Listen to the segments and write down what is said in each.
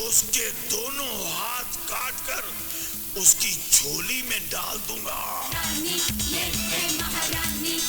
उसके दोनों हाथ काटकर उसकी झोली में डाल दूंगा। रानी ये है महारानी।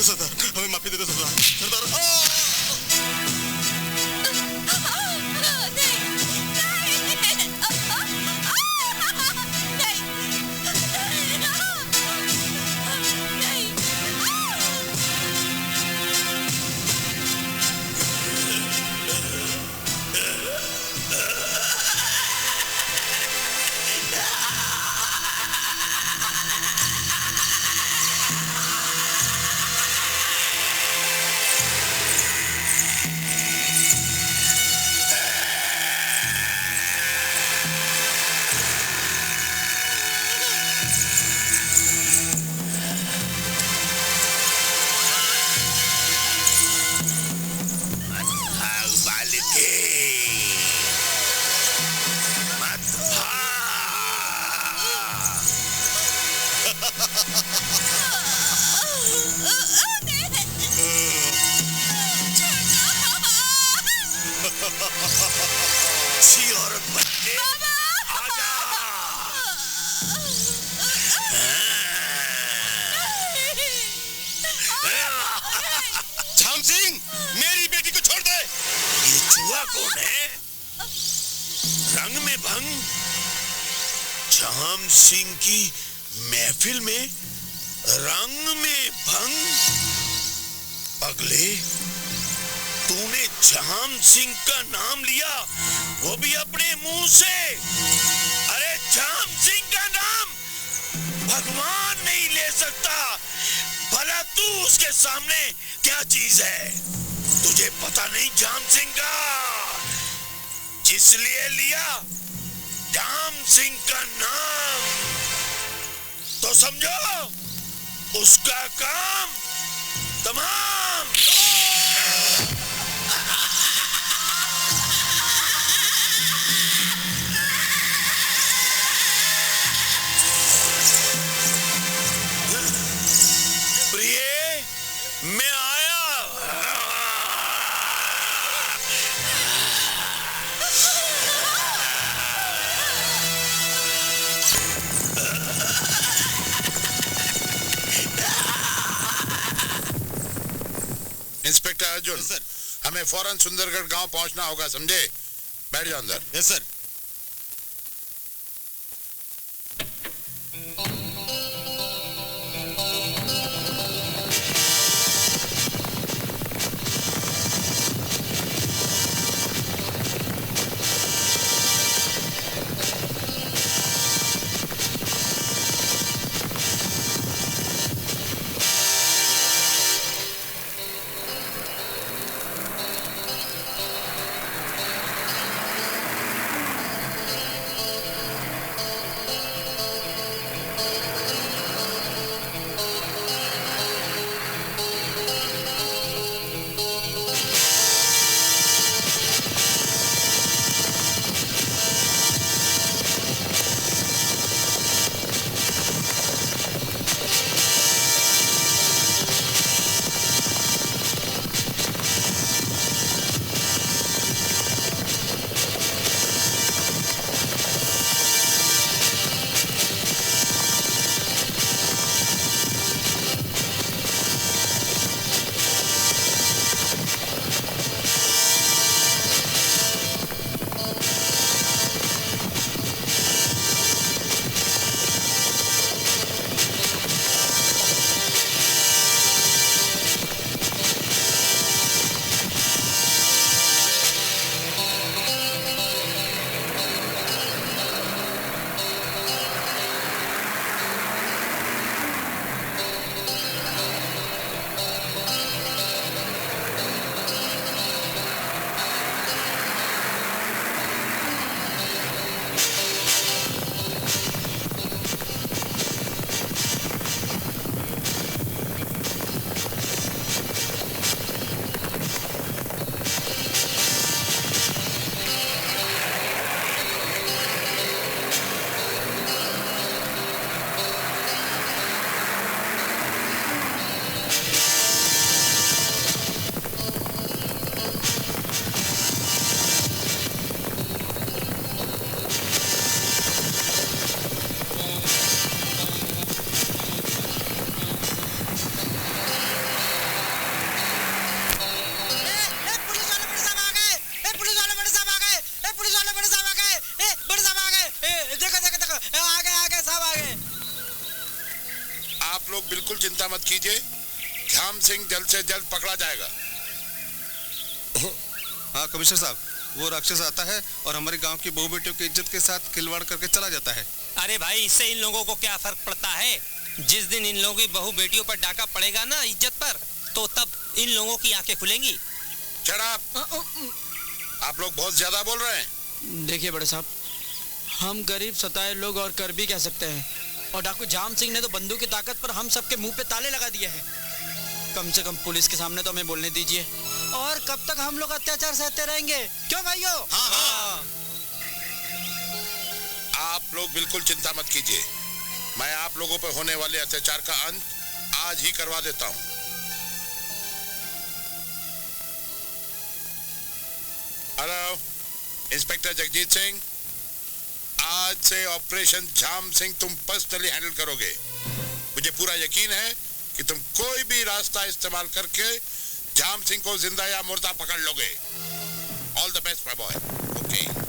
सरदार हमें माफी दे दो सरदार। झाम सिंह की महफिल में रंग में भंग। पगले, तूने झाम सिंह का नाम लिया, वो भी अपने मुंह से। अरे झाम सिंह का नाम भगवान नहीं ले सकता, भला तू उसके सामने क्या चीज है? तुझे पता नहीं झाम सिंह का, जिसलिए लिया झाम सिंह का नाम, तो समझो उसका काम तमाम। प्रिय, मैं आया। इंस्पेक्टर अर्जुन, सर, हमें फौरन सुंदरगढ़ गांव पहुंचना होगा, समझे? बैठ जाओ अंदर। Yes sir. मत कीजिए। ध्यान सिंह जल्द से जल्द पकड़ा जाएगा। हाँ कमिश्नर साहब, वो राक्षस आता है और हमारे गांव की बहू बेटियों की इज्जत के साथ खिलवाड़ करके चला जाता है। अरे भाई, इससे इन लोगों को क्या फर्क पड़ता है? जिस दिन इन लोगों की बहू बेटियों पर डाका पड़ेगा ना इज्जत पर, तो तब इन लोगों की आंखें खुलेंगी। Shut up! आप लोग बहुत ज्यादा बोल रहे हैं। देखिए बड़े साहब, हम गरीब सताए लोग और कर भी कह सकते हैं, और डाकू जाम सिंह ने तो बंदूक की ताकत पर हम सबके मुंह पे ताले लगा दिए हैं। कम से कम पुलिस के सामने तो हमें बोलने दीजिए। और कब तक हम लोग अत्याचार सहते रहेंगे? क्यों भाइयों? हाँ। आप लोग बिल्कुल चिंता मत कीजिए, मैं आप लोगों पर होने वाले अत्याचार का अंत आज ही करवा देता हूं। हेलो, इंस्पेक्टर जगजीत सिंह, आज से ऑपरेशन जाम सिंह तुम पर्सनली हैंडल करोगे। मुझे पूरा यकीन है कि तुम कोई भी रास्ता इस्तेमाल करके जाम सिंह को जिंदा या मुर्दा पकड़ लोगे। All the best my boy. Okay.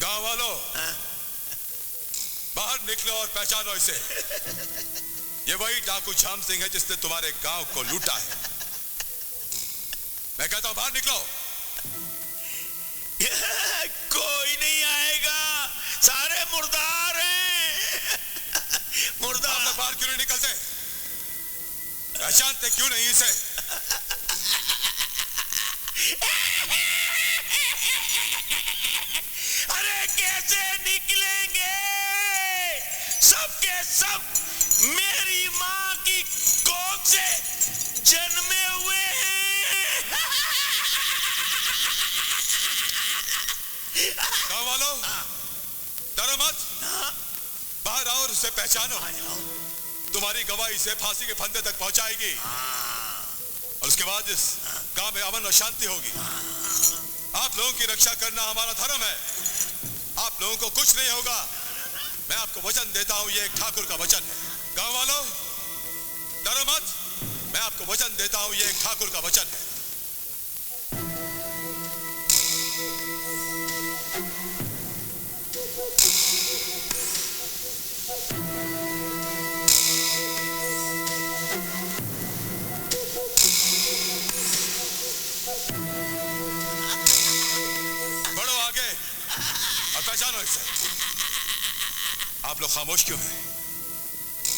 गांव वालों, बाहर निकलो और पहचानो इसे। ये वही डाकू झाम सिंह है जिसने तुम्हारे गांव को लूटा है। मैं कहता हूं बाहर निकलो। कोई नहीं आएगा, सारे मुर्दार हैं। मुर्दार। आप लोग बाहर क्यों नहीं निकलते? पहचानते क्यों नहीं इसे? अरे कैसे निकलेंगे? सबके सब मेरी माँ की कोख से जन्मे हुए हैं। गाँव वालों, डरो मत, बाहर आओ और उसे पहचानो। तुम्हारी गवाही से फांसी के फंदे तक पहुंचाएगी और उसके बाद इस गांव में अमन और शांति होगी। आप लोगों की रक्षा करना हमारा धर्म है। आप लोगों को कुछ नहीं होगा। मैं आपको वचन देता हूं, ये एक ठाकुर का वचन है। गांव वालों, डरो मत, मैं आपको वचन देता हूं, ये एक ठाकुर का वचन है। बढ़ो आगे और पहचानो इसे। आप लोग खामोश क्यों हैं?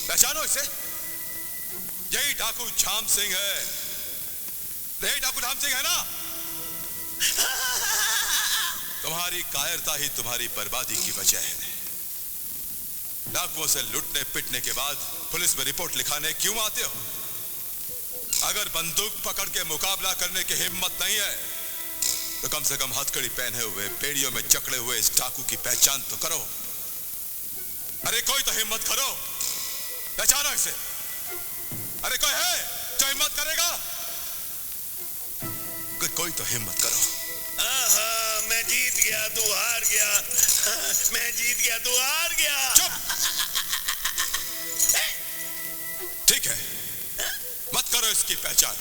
पहचानो इसे। यही डाकू झाम सिंह है। यही डाकू झाम सिंह है ना? तुम्हारी कायरता ही तुम्हारी बर्बादी की वजह है। डाकुओं से लूटने पिटने के बाद पुलिस में रिपोर्ट लिखाने क्यों आते हो? अगर बंदूक पकड़ के मुकाबला करने की हिम्मत नहीं है तो कम से कम हथकड़ी पहने हुए पेड़ियों में जकड़े हुए इस डाकू की पहचान तो करो। अरे कोई तो हिम्मत करो, पहचानो इसे। अरे कोई है जो हिम्मत करेगा? कोई तो हिम्मत करो। आहा, मैं जीत गया, तू हार गया। मैं जीत गया, तू हार गया। चुप। ठीक है, मत करो इसकी पहचान।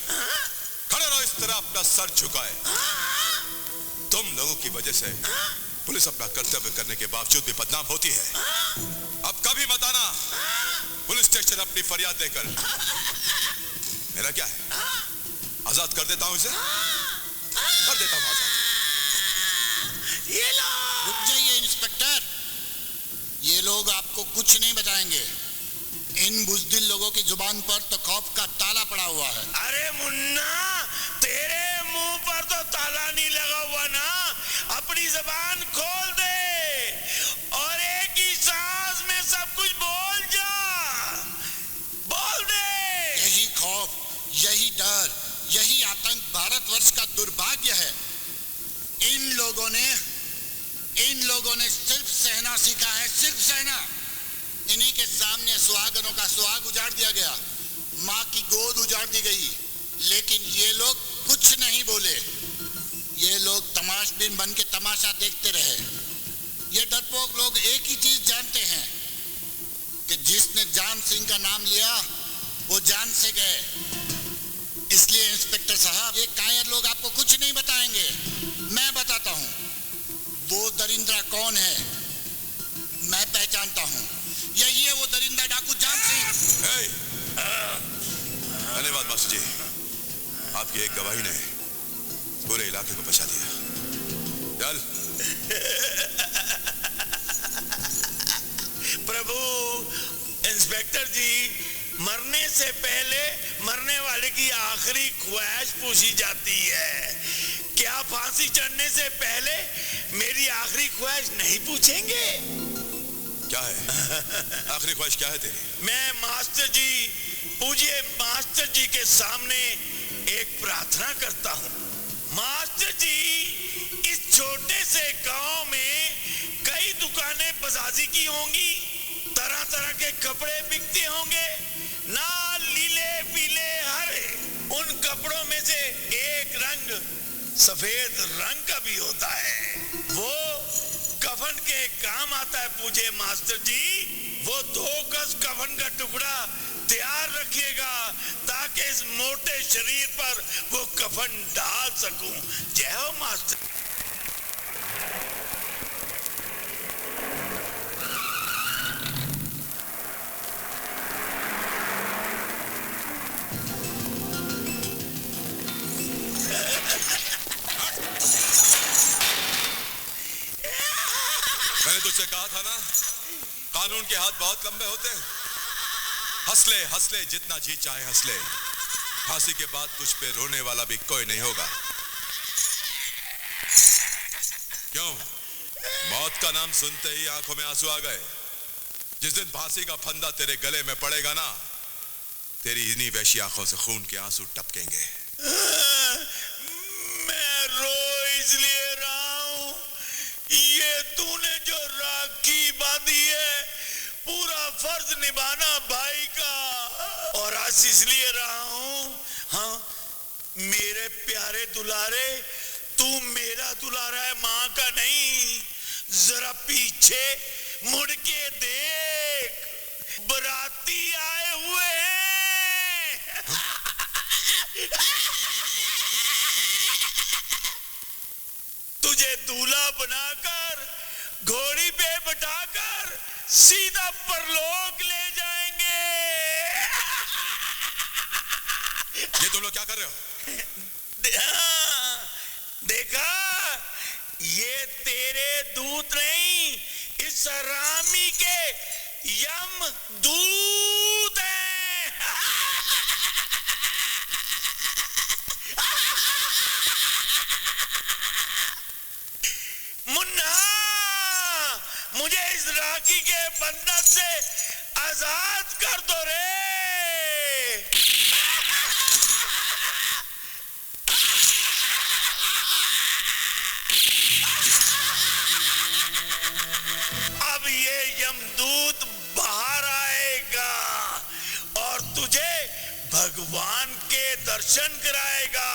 खड़े रहो इस तरह अपना सर झुकाए। तुम लोगों की वजह से पुलिस अपना कर्तव्य करने के बावजूद भी बदनाम होती है। अब कभी मत आना पुलिस स्टेशन अपनी फरियाद देकर। मेरा क्या है, आजाद कर देता हूं इसे, कर देता हूं आजाद। ये लो। रुक जाइए इंस्पेक्टर, ये लोग आपको कुछ नहीं बताएंगे। इन बुज़दिल लोगों की जुबान पर तो खौफ का ताला पड़ा हुआ है। अरे मुन्ना, तेरे मुंह पर तो ताला नहीं लगा हुआ ना। अपनी जबान खोल दे और एक ही सांस में सब कुछ बोल जा। बोल दे। यही खौफ, यही डर, यही आतंक भारतवर्ष का दुर्भाग्य है। इन लोगों ने सिर्फ सहना सीखा है, सिर्फ सहना। इन्हीं के सामने सुहागनों का सुहाग उजाड़ दिया गया, माँ की गोद उजाड़ दी गई, लेकिन ये लोग कुछ नहीं बोले। ये लोग तमाशबीन बन के तमाशा देखते रहे। ये डरपोक लोग एक ही चीज जानते हैं कि जिसने जाम सिंह का नाम लिया वो जान से गए। इसलिए इंस्पेक्टर साहब, ये कायर लोग आपको कुछ नहीं बताएंगे। मैं बताता हूँ वो दरिंदा कौन है। मैं पहचानता हूँ, यही है वो दरिंदा डाकू जाम सिंह। धन्यवाद मास्टर जी, आपकी एक गवाही ने पूरे इलाके को बचा दिया। चल। प्रभु, इंस्पेक्टर जी, मरने से पहले मरने वाले की आखिरी ख्वाहिश पूछी जाती है। क्या फांसी चढ़ने से पहले मेरी आखिरी ख्वाहिश नहीं पूछेंगे? क्या है आखिरी ख्वाहिश, क्या है तेरी? मैं मास्टर जी, पूज्य मास्टर जी के सामने एक प्रार्थना करता हूँ। मास्टर जी, इस छोटे से गांव में कई दुकानें बाजाजी की होंगी, तरह तरह के कपड़े बिकते होंगे, लाल, नीले, पीले, हरे। उन कपड़ों में से एक रंग सफेद रंग का भी होता है, वो कफन के काम आता है। पूजे मास्टर जी, वो 2 गज कफन का टुकड़ा तैयार रखिएगा ताकि इस मोटे शरीर पर वो कफन डाल सकूं। जय हो मास्टर। तुझसे कहा था ना, कानून के हाथ बहुत लंबे होते हैं। हंसले हंसले जितना जी चाहे हंसले, फांसी के बाद तुझ पे रोने वाला भी कोई नहीं होगा। क्यों? मौत का नाम सुनते ही आंखों में आंसू आ गए? जिस दिन फांसी का फंदा तेरे गले में पड़ेगा ना, तेरी इन्हीं वैसी आंखों से खून के आंसू टपकेंगे। मैं रो इसलिए रहा हूं, ये तूने जो राखी बांधी है, पूरा फर्ज निभाना भाई का। और आज इसलिए रहा हूं, हाँ, मेरे प्यारे दुलारे, तू मेरा दुलारा है, माँ का नहीं। जरा पीछे मुड़ के देख, बराती आए हुए हैं। तुझे दूल्हा बनाकर, घोड़ी पे बैठाकर सीधा परलोक ले जाएंगे। ये तुम लोग क्या कर रहे हो? देखा, ये तेरे दूत नहीं, इस हरामी के यम दूत हैं। मुन्ना, मुझे इस राखी के बंधन से आजाद कर दो रे। अब ये यमदूत बाहर आएगा और तुझे भगवान के दर्शन कराएगा।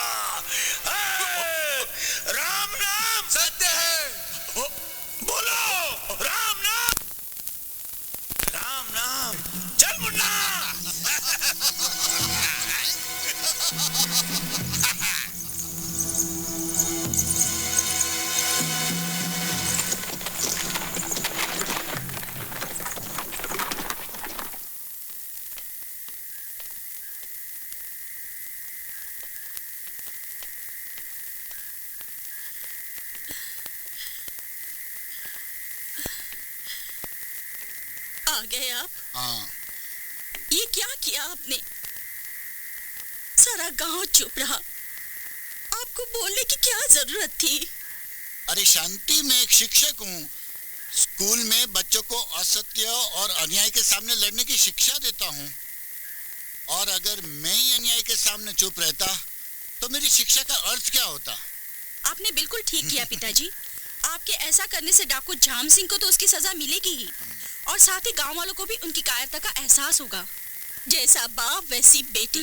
राम नाम सत्य है। बोलो राम नाम, राम नाम। चल मुन्ना। आ गए आप? हाँ। ये क्या किया आपने? सारा गांव चुप रहा, आपको बोलने की क्या जरूरत थी? अरे शांति, मैं एक शिक्षक हूँ। स्कूल में बच्चों को असत्य और अन्याय के सामने लड़ने की शिक्षा देता हूँ। और अगर मैं ही अन्याय के सामने चुप रहता तो मेरी शिक्षा का अर्थ क्या होता? आपने बिल्कुल ठीक किया पिताजी। आपके ऐसा करने से डाकू झाम सिंह को तो उसकी सजा मिलेगी ही, और साथ ही गांव वालों को भी उनकी कायरता का एहसास होगा। जैसा बाप वैसी बेटी।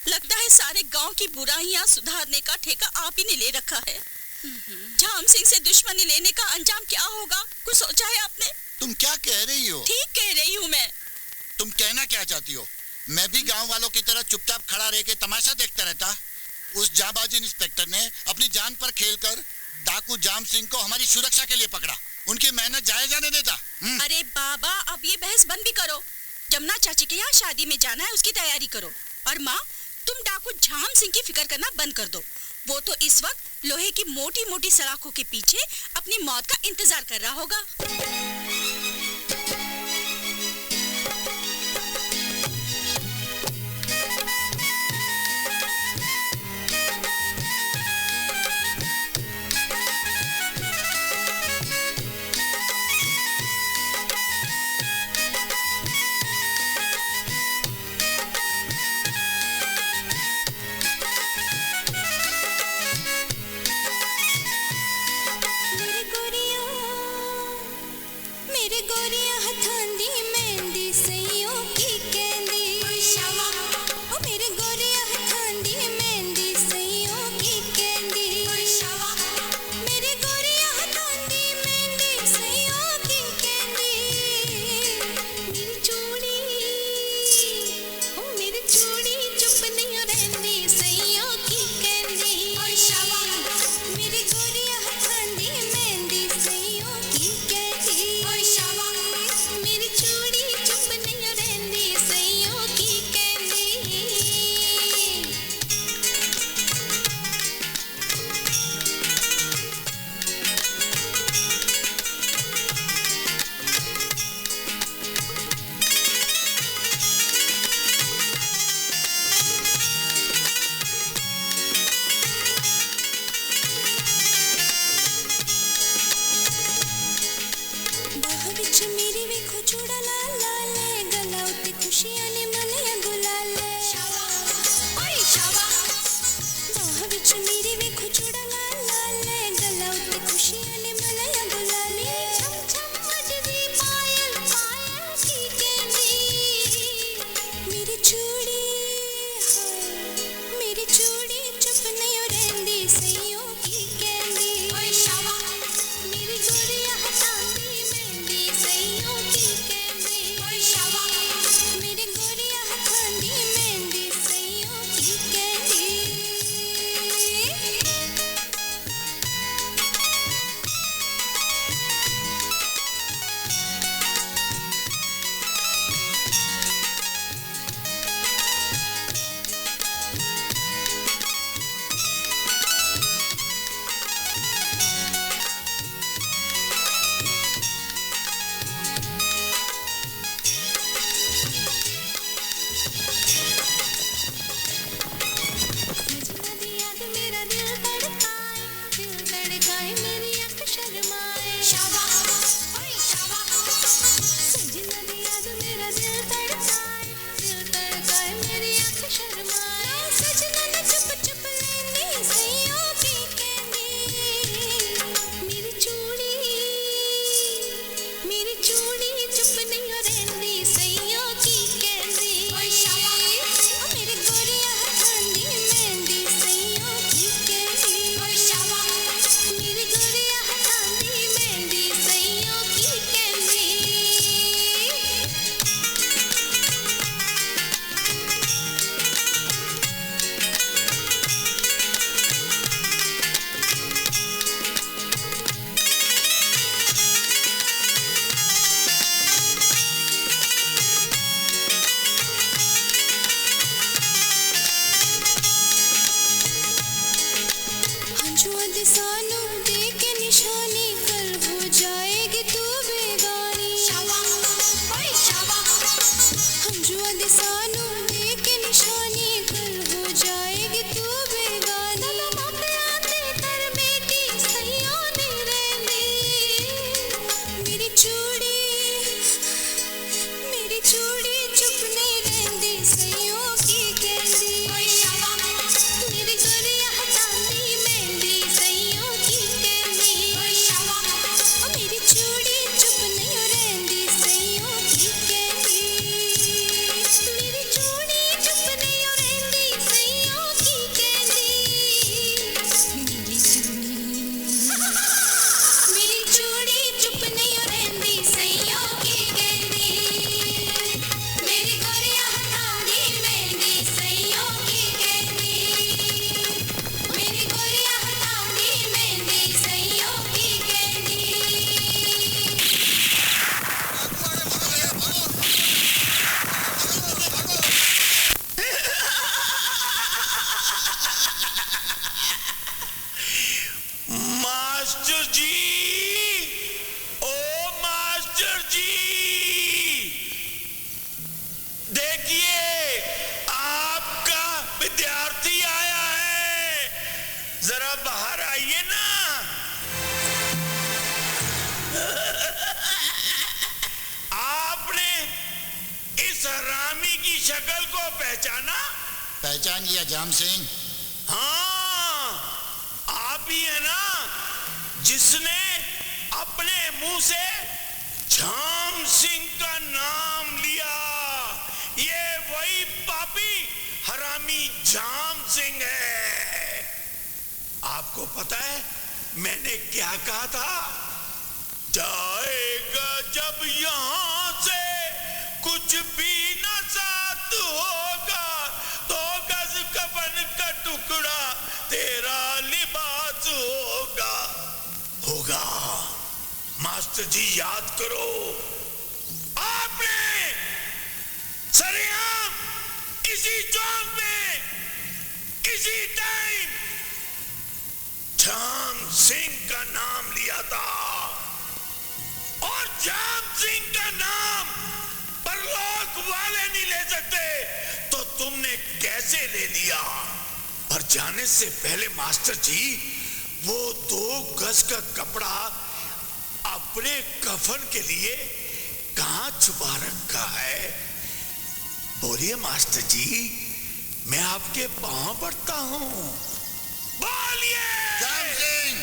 लगता है सारे गांव की बुराइयां सुधारने का ठेका आप ही ने ले रखा है। झाम सिंह से दुश्मनी लेने का अंजाम क्या होगा, कुछ सोचा है आपने? तुम क्या कह रही हो? ठीक कह रही हूँ मैं। तुम कहना क्या चाहती हो? मैं भी गांव वालों की तरह चुपचाप खड़ा रह के तमाशा देखता रहता? उस जाबाज इंस्पेक्टर ने अपनी जान पर खेलकर डाकू जाम सिंह को हमारी सुरक्षा के लिए पकड़ा। उनकी मेहनत जाया जाने देता? अरे बाबा, अब ये बहस बंद भी करो। जमुना चाची के यहाँ शादी में जाना है, उसकी तैयारी करो। और माँ, तुम डाकू झाम सिंह की फिक्र करना बंद कर दो। वो तो इस वक्त लोहे की मोटी मोटी सलाखों के पीछे अपनी मौत का इंतजार कर रहा होगा। दिसानू दे के निशानी कल हो जाएगी तू बेगानी ओए हम दिसानू दे के निशानी कल हो जाएगी तू बेगानी बापे आते कर बेटी सैया दी रहंदी मेरी चूड़ी चुप नहीं रहंदी सैयों की कहंदी मेरी गोरिया हटानी मेहंदी सैयों की कहंदी मेरी चूड़ी चुप नहीं रहंदी सैयों की कहंदी मेरी चूड़ी चुप नहीं रहंदी सैयों की कहंदी मेरी चूड़ी चुप नहीं रहंदी सैयों की कहंदी मेरी गोरिया हटानी मेहंदी सैयों की कहंदी मेरी गोरिया हटानी मेहंदी सैयों की कहंदी मास्टर जी, ओ मास्टर जी, देखिए आपका विद्यार्थी आया है, जरा बाहर आइए ना। आपने इस हरामी की शक्ल को पहचाना? पहचान लिया जाम सिंह। हाँ, आप ही है ना जिसने अपने मुंह से झाम सिंह का नाम लिया। ये वही पापी हरामी झाम सिंह है। आपको पता है मैंने क्या कहा था? जाएगा जब यहां से कुछ भी न साथ होगा तो गज कफन का टुकड़ा तेरा लिबास होगा। मास्टर जी याद करो, आपने सरेआम इसी चौक में इसी टाइम झाम सिंह का नाम लिया था, और झाम सिंह का नाम परलोक वाले नहीं ले सकते, तो तुमने कैसे ले लिया? और जाने से पहले मास्टर जी वो 2 गज का कपड़ा अपने कफन के लिए कहां छुपा रखा है? बोलिए मास्टर जी, मैं आपके पांव पड़ता हूं, बोलिए। जाम सिंह,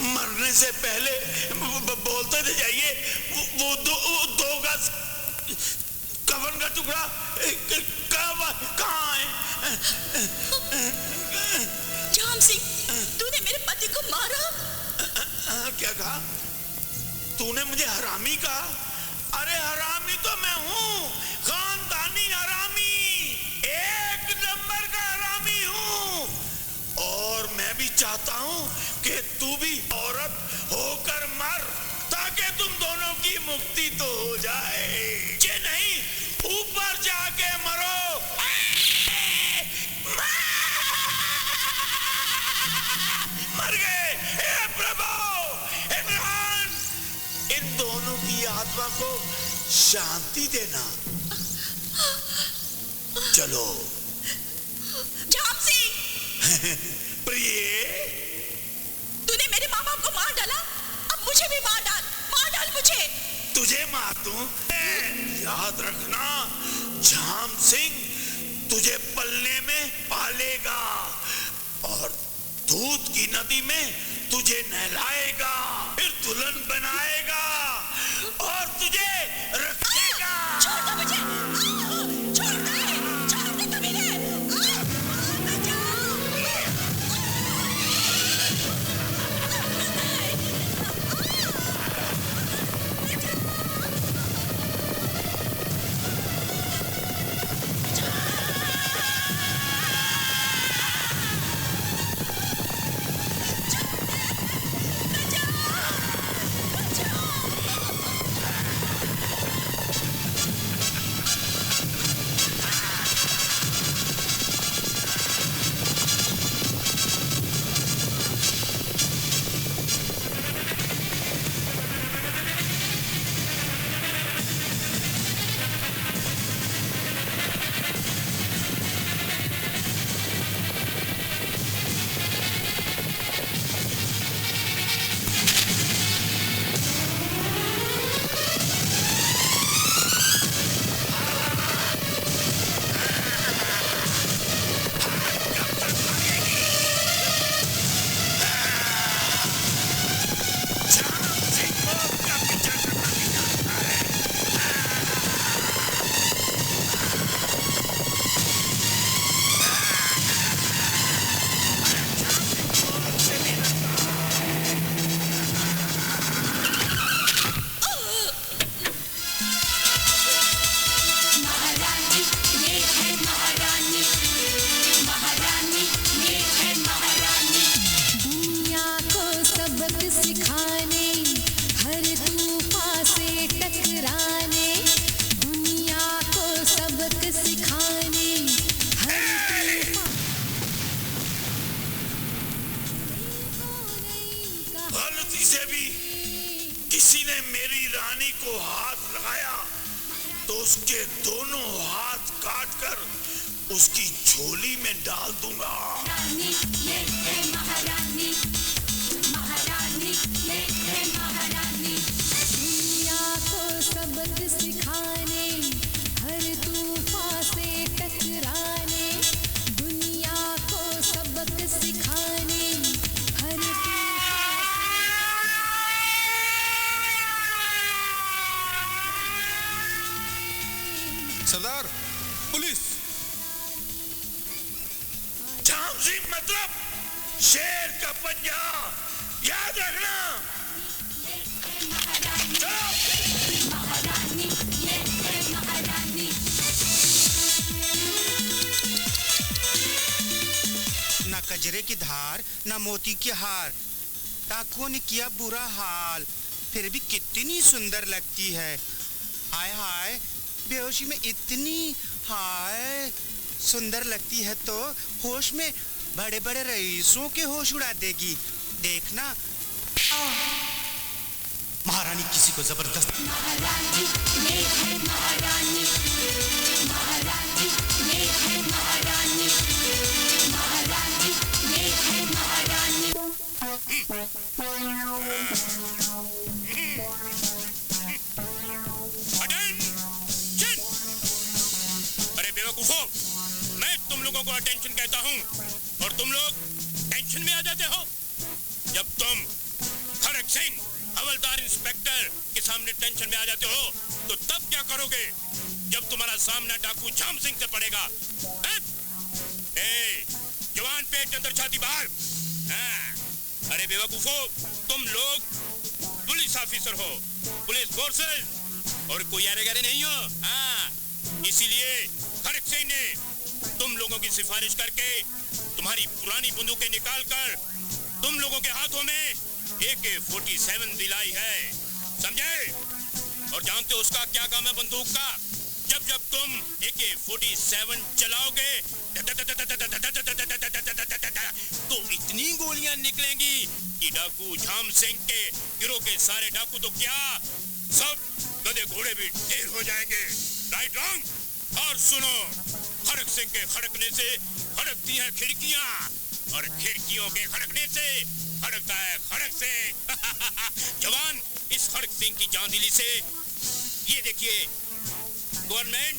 मरने से पहले बोलते थे जाइए, वो 2 गज कफन का टुकड़ा कहाँ है? झाम सिंह, तूने मेरे पति को मारा? क्या कहा तूने? मुझे हरामी कहा? अरे हरामी तो मैं हूँ, खानदानी हरामी, 1 नंबर का हरामी हूँ। और मैं भी चाहता हूँ कि तू भी औरत होकर मर, ताकि तुम दोनों की मुक्ति तो हो जाए। ये नहीं ऊपर जाके मरो। मर गए। हे प्रभु, इमरान, इन दोनों की आत्मा को शांति देना। चलो। झाम सिंह, प्रिय, तूने मेरे माँ बाप को मार डाला, अब मुझे भी मार डाल मुझे। तुझे मार दूं? याद रखना, झाम सिंह तुझे पलने में पालेगा और दूध की नदी में तुझे नहलाएगा, फिर दुल्हन बनाएगा और तुझे रखेगा। छोड़ दो मुझे, छोड़ दे कमीने। बचाओ। उसके दोनों हाथ काटकर उसकी झोली में डाल दूंगा। रानी ये है महारानी, महारानी ये है महारानी। दुनिया को सबक सिखाने, हर तूफान से टकराने, दुनिया को सबक सिखाने, हर सरदार, पुलिस। झाम सिंह मतलब शेर का पंजा, याद रखना। चलो। महारानी ये है महारानी। ना कजरे की धार, ना मोती की हार, डाकुओं ने किया बुरा हाल, फिर भी कितनी सुंदर लगती है। हाय हाय, बेहोशी में इतनी हाय सुंदर लगती है तो होश में बड़े बड़े रईसों के होश उड़ा देगी। देखना। महारानी किसी को जबरदस्त। महारानी ये है महारानी, महारानी ये है महारानी, महारानी ये है महारानी। अरे बेवकूफों, मैं तुम लोगों को अटेंशन कहता हूँ और तुम लोग टेंशन में आ जाते हो। जब तुम खड़क सिंह हवलदार इंस्पेक्टर के सामने टेंशन में आ जाते हो तो तब क्या करोगे जब तुम्हारा सामना डाकू झाम सिंह से पड़ेगा? जवान पेट अंदर छाती बाहर। अरे बेवकूफों, तुम लोग पुलिस ऑफिसर हो, पुलिस फोर्सेस, और कोई यारे गारे नहीं हो। इसीलिए खड़क सिंह ने तुम लोगों की सिफारिश करके तुम्हारी पुरानी बंदूकें निकालकर तुम लोगों के हाथों में AK-47 दिलाई है, समझे? और जानते हो उसका क्या काम है बंदूक का? जब जब तुम AK-47 चलाओगे तो इतनी गोलियां निकलेंगी कि डाकू झाम सिंह के गिरोह के सारे डाकू तो क्या, सब गधे घोड़े भी ढेर हो जाएंगे। Right wrong? और सुनो, खड़क सिंह के खड़कने से खड़कती हैं खिड़कियां, और खिड़कियों के खड़कने से खड़कता है खड़क सिंह। जवान, इस खड़क सिंह की जान-दिली से ये देखिए, गवर्नमेंट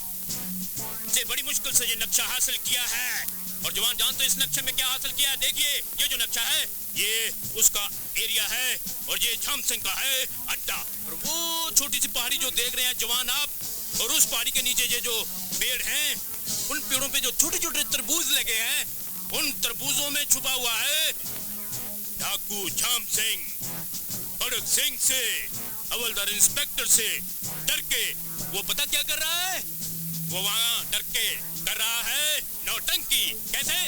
से बड़ी मुश्किल से ये नक्शा हासिल किया है। और जवान, जानते इस नक्शे में क्या हासिल किया है? देखिए, ये जो नक्शा है ये उसका एरिया है और ये झाम सिंह का है अड्डा। और वो छोटी सी पहाड़ी जो देख रहे हैं जवान आप, और उस पहाड़ी के नीचे ये जो पेड़ हैं, उन पेड़ों पे जो छोटे छोटे तरबूज लगे हैं, उन तरबूजों में छुपा हुआ है डाकू झाम सिंह। खड़क सिंह से, हवलदार इंस्पेक्टर से डर के वो पता क्या कर रहा है? वो वहाँ डर के कर रहा है नौटंकी। कैसे?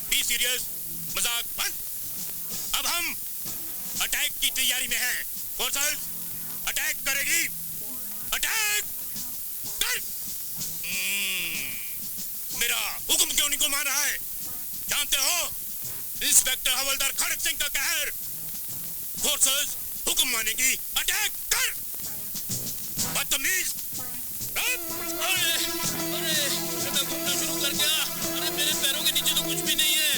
बी सीरियस, मजाक बंद। अब हम अटैक की तैयारी में हैं। फोर्सेस अटैक करेगी। अटैक कर। मेरा हुक्म क्यों नहीं को मान रहा है? जानते हो इंस्पेक्टर हवलदार खड़क सिंह का कहर। फोर्सेस हुक्म मानेगी। अटैक कर। बदतमीज। अरे मैं घूमना शुरू कर दिया। अरे मेरे पैरों के नीचे तो कुछ भी नहीं है।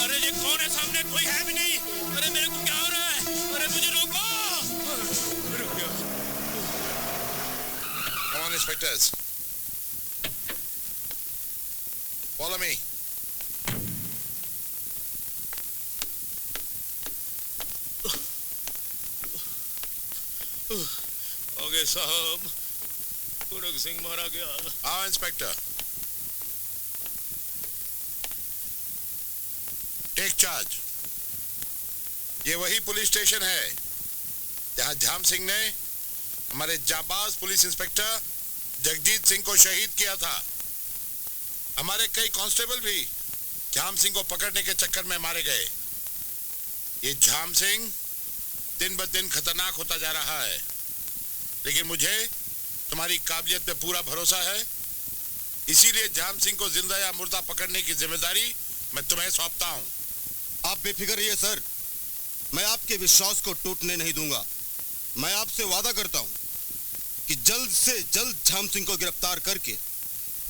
अरे ये कौन है? सामने कोई है भी नहीं। अरे मेरे को क्या हो रहा है? अरे मुझे रोको। रुक गया। Come on, inspectors. Follow me. आगे साहब, खड़क सिंह मारा गया। आओ इंस्पेक्टर, टेक चार्ज। ये वही पुलिस स्टेशन है जहां झाम सिंह ने हमारे जाबाज पुलिस इंस्पेक्टर जगजीत सिंह को शहीद किया था। हमारे कई कांस्टेबल भी झाम सिंह को पकड़ने के चक्कर में मारे गए। ये झाम सिंह दिन ब दिन खतरनाक होता जा रहा है, लेकिन मुझे तुम्हारी काबिलियत पे पूरा भरोसा है, इसीलिए झाम सिंह को जिंदा या मुर्दा पकड़ने की जिम्मेदारी मैं तुम्हें सौंपता हूँ। आप बेफिक्र रहिए सर, मैं आपके विश्वास को टूटने नहीं दूंगा। मैं आपसे वादा करता हूं कि जल्द से जल्द झाम सिंह को गिरफ्तार करके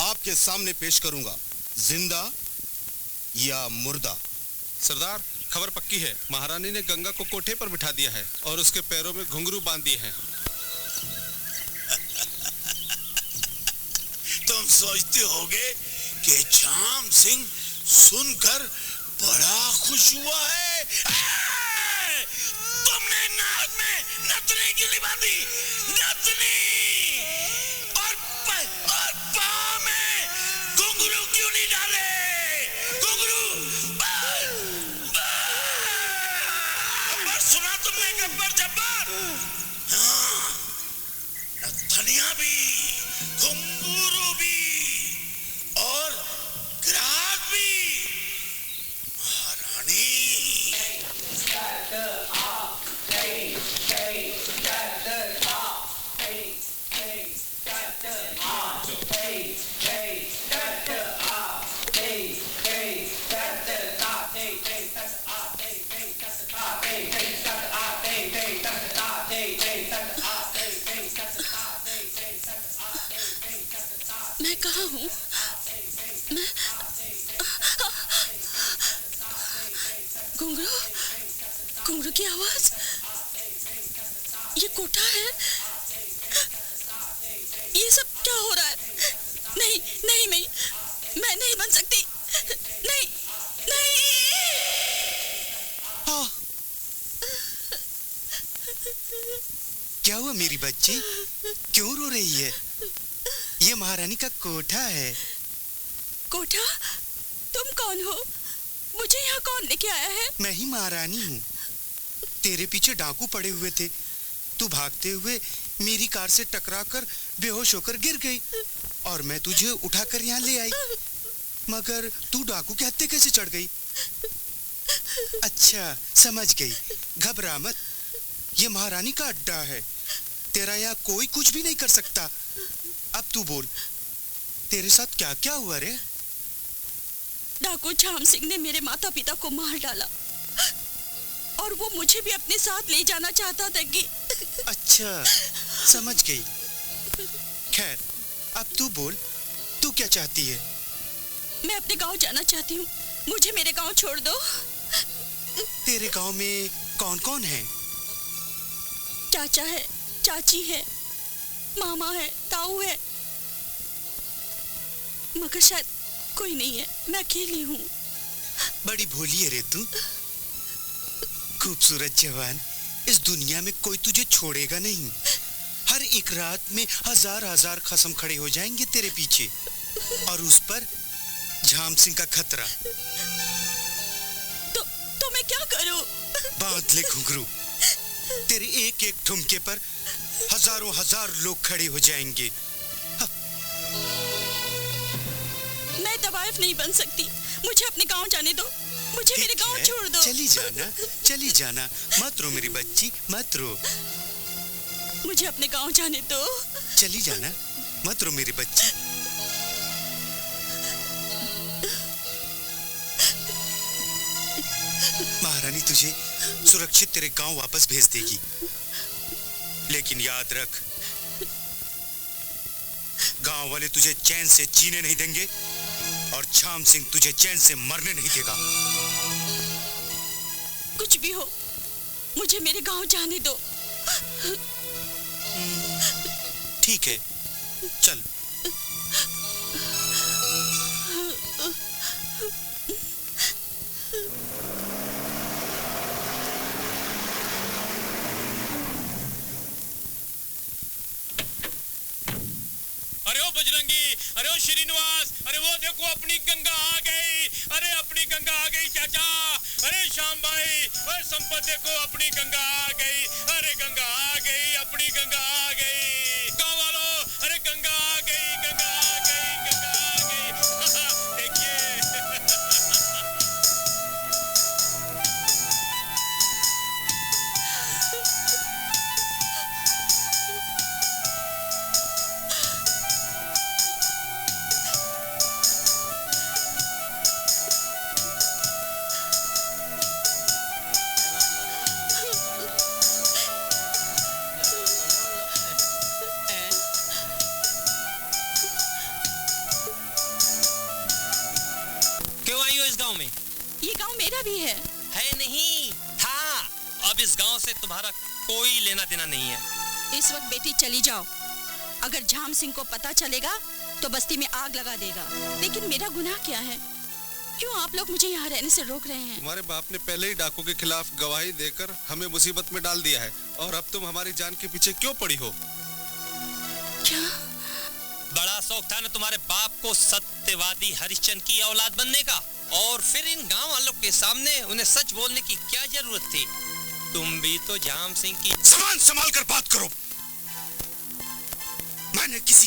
आपके सामने पेश करूंगा, जिंदा या मुर्दा। सरदार, खबर पक्की है। महारानी ने गंगा को कोठे पर बिठा दिया है और उसके पैरों में घुंघरू बांध दिए हैं। तुम सोचते होगे कि झाम सिंह सुनकर बड़ा खुश हुआ है। तुमने नाक में नथनी क्यों नहीं बांधी? नथनी! और पाँव में घुंघरू क्यों नहीं डाले? घुंघरू! गब्बर, सुना तुमने गब्बर जब्बर? हाँ, नथनियाँ भी, घुंघरू भी और ग्राहक भी। मैं कहाँ हूँ? मैं घुंघरू की आवाज, ये कोठा है। ये सब क्या हो रहा है? नहीं नहीं नहीं, मैं नहीं बन सकती। नहीं नहीं। क्या हुआ मेरी बच्ची, क्यों रो रही है? ये महारानी का कोठा है। कोठा? तुम कौन हो? मुझे यहाँ कौन लेके आया है? मैं ही महारानी हूँ। तेरे पीछे डाकू पड़े हुए थे, तू भागते हुए मेरी कार से टकराकर बेहोश होकर गिर गई और मैं तुझे उठाकर यहाँ ले आई। मगर तू डाकू के हत्थे कैसे चढ़ गई? अच्छा, समझ गई। घबरा मत, ये महारानी का अड्डा है, तेरा यहाँ कोई कुछ भी नहीं कर सकता। अब तू बोल, तेरे साथ क्या क्या हुआ रे? डाकू झाम सिंह ने मेरे माता पिता को मार डाला और वो मुझे भी अपने साथ ले जाना चाहता था कि... अच्छा, समझ गई। खैर, अब तू बोल, तू क्या चाहती है? मैं अपने गांव जाना चाहती हूँ, मुझे मेरे गांव छोड़ दो। तेरे गांव में कौन कौन है? चाचा है, चाची है, मामा है, ताऊ है, मगर शायद कोई नहीं है। मैं अकेली हूँ। बड़ी भोली है रे तू। खूबसूरत जवान, इस दुनिया में कोई तुझे छोड़ेगा नहीं। हर एक रात में हजार हजार खसम खड़े हो जाएंगे तेरे पीछे, और उस पर झाम सिंह का खतरा। तो मैं क्या करूं? बांध ले घुंघरू, तेरे एक एक ठुमके पर हजारों हजार लोग खड़े हो जाएंगे। मैं तवाइफ नहीं बन सकती, मुझे अपने गांव जाने दो, मुझे मेरे गांव छोड़ दो। चली जाना, चली जाना, मत रो मेरी बच्ची, मत रो। मुझे अपने गांव जाने दो। चली जाना, मत रो मेरी बच्ची। महारानी तुझे सुरक्षित तेरे गांव वापस भेज देगी, लेकिन याद रख, गांव वाले तुझे चैन से जीने नहीं देंगे और झाम सिंह तुझे चैन से मरने नहीं देगा। कुछ भी हो, मुझे मेरे गांव जाने दो। ठीक है, चल। अरे ओ बजरंगी, अरे ओ श्रीनिवास, अरे वो देखो अपनी गंगा आ गई, अरे अपनी गंगा आ गई चाचा, अरे श्याम भाई, अरे संपत देखो अपनी गंगा आ गई, अरे गंगा आ गई, अपनी गंगा आ गई। गाँव वालों, अरे गंगा आ गई, गंगा आ गई, गंगा आ गई। देखिए। मेरा भी है नहीं था। अब इस गांव से तुम्हारा कोई लेना देना नहीं है। इस वक्त बेटी चली जाओ। अगर झाम सिंह को पता चलेगा तो बस्ती में आग लगा देगा। लेकिन मेरा गुनाह क्या है? क्यों आप लोग मुझे यहाँ रहने से रोक रहे हैं? तुम्हारे बाप ने पहले ही डाकू के खिलाफ गवाही देकर हमें मुसीबत में डाल दिया है, और अब तुम हमारी जान के पीछे क्यों पड़ी हो? क्या? बड़ा शौक था ना तुम्हारे बाप को सत्यवादी हरिश्चंद्र की औलाद बनने का, और फिर इन गांव वालों के सामने उन्हें सच बोलने की क्या जरूरत थी? तुम भी तो झाम सिंह की। जबान संभाल कर बात करो। मैंने किसी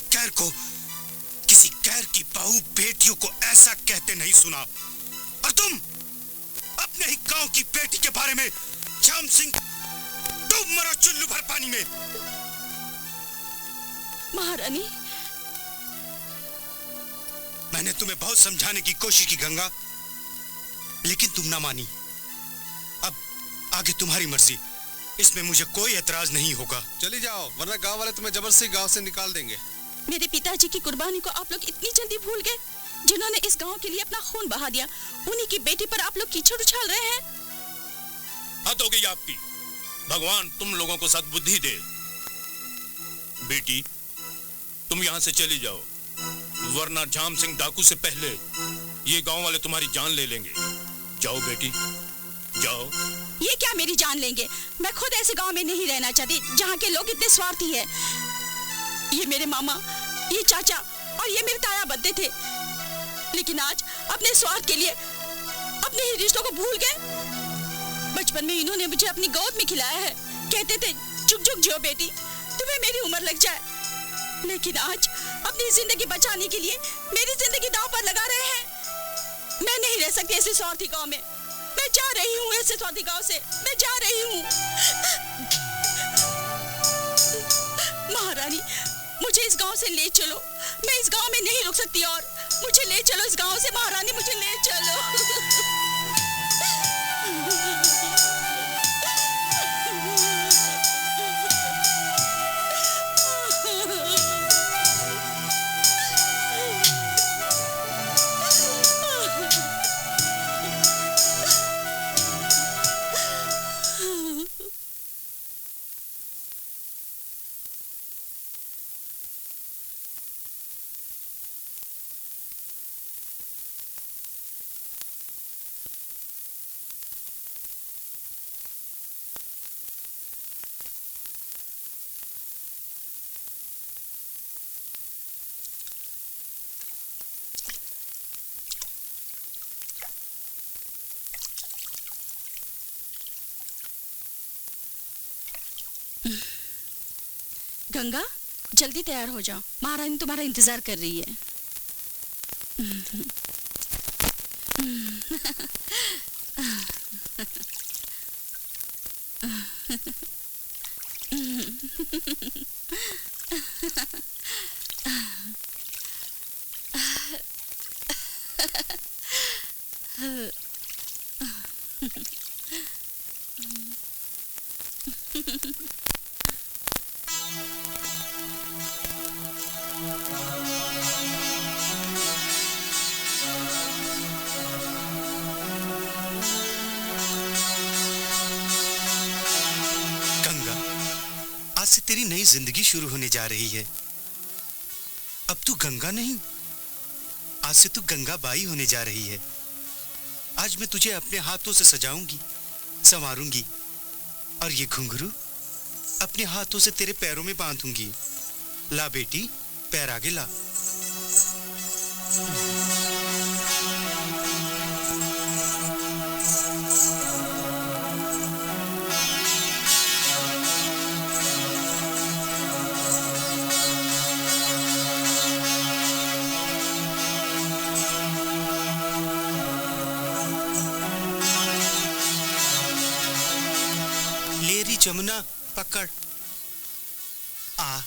गैर की बहू बेटियों को ऐसा कहते नहीं सुना, और तुम अपने ही गांव की बेटी के बारे में झाम सिंह डूब मरो चुल्लू भर पानी में। महारानी, मैंने तुम्हें बहुत समझाने की कोशिश की गंगा, लेकिन तुम ना मानी। अब आगे तुम्हारी मर्जी, इसमें मुझे कोई एतराज नहीं होगा। चली जाओ, वरना गांव वाले तुम्हें जबरदस्ती गांव से निकाल देंगे। मेरे पिताजी की कुर्बानी को आप लोग इतनी जल्दी भूल गए, जिन्होंने इस गांव के लिए अपना खून बहा दिया। उन्हीं की बेटी पर आप लोग कीचड़ उछाल रहे हैं। हद हो गई आपकी। भगवान तुम लोगों को सद्बुद्धि दे। बेटी, तुम यहाँ से चली जाओ, वरना झाम सिंह डाकू से पहले ये गांव वाले तुम्हारी जान ले लेंगे। जाओ बेटी, जाओ। ये क्या मेरी जान लेंगे? मैं खुद ऐसे गांव में नहीं रहना चाहती जहाँ के लोग इतने स्वार्थी हैं। ये मेरे मामा, ये चाचा और ये मेरे ताया बद्दे थे, लेकिन आज अपने स्वार्थ के लिए अपने ही रिश्तों को भूल गए। बचपन में इन्होंने मुझे अपनी गोद में खिलाया है, कहते थे चुप चुप जियो बेटी, तुम्हें मेरी उम्र लग जाए। लेकिन आज अपनी जिंदगी बचाने के लिए मेरी जिंदगी दांव पर लगा रहे हैं। मैं नहीं रह सकती ऐसे स्वार्थी गांव में। मैं जा रही हूँ ऐसे स्वार्थी गांव से, मैं जा रही हूँ। महारानी, मुझे इस गांव से ले चलो। मैं इस गांव में नहीं रुक सकती और मुझे ले चलो इस गांव से। महारानी, मुझे ले चलो। गंगा, जल्दी तैयार हो जाओ, महारानी तुम्हारा इंतजार कर रही है। तेरी नई जिंदगी शुरू होने जा रही है। अब तू गंगा नहीं, आज से तू गंगा बाई होने जा रही है। आज मैं तुझे अपने हाथों से सजाऊंगी, संवारूंगी, और ये घुंघरू अपने हाथों से तेरे पैरों में बांधूंगी। ला बेटी, पैर आगे ला। जमुना पकड़, आ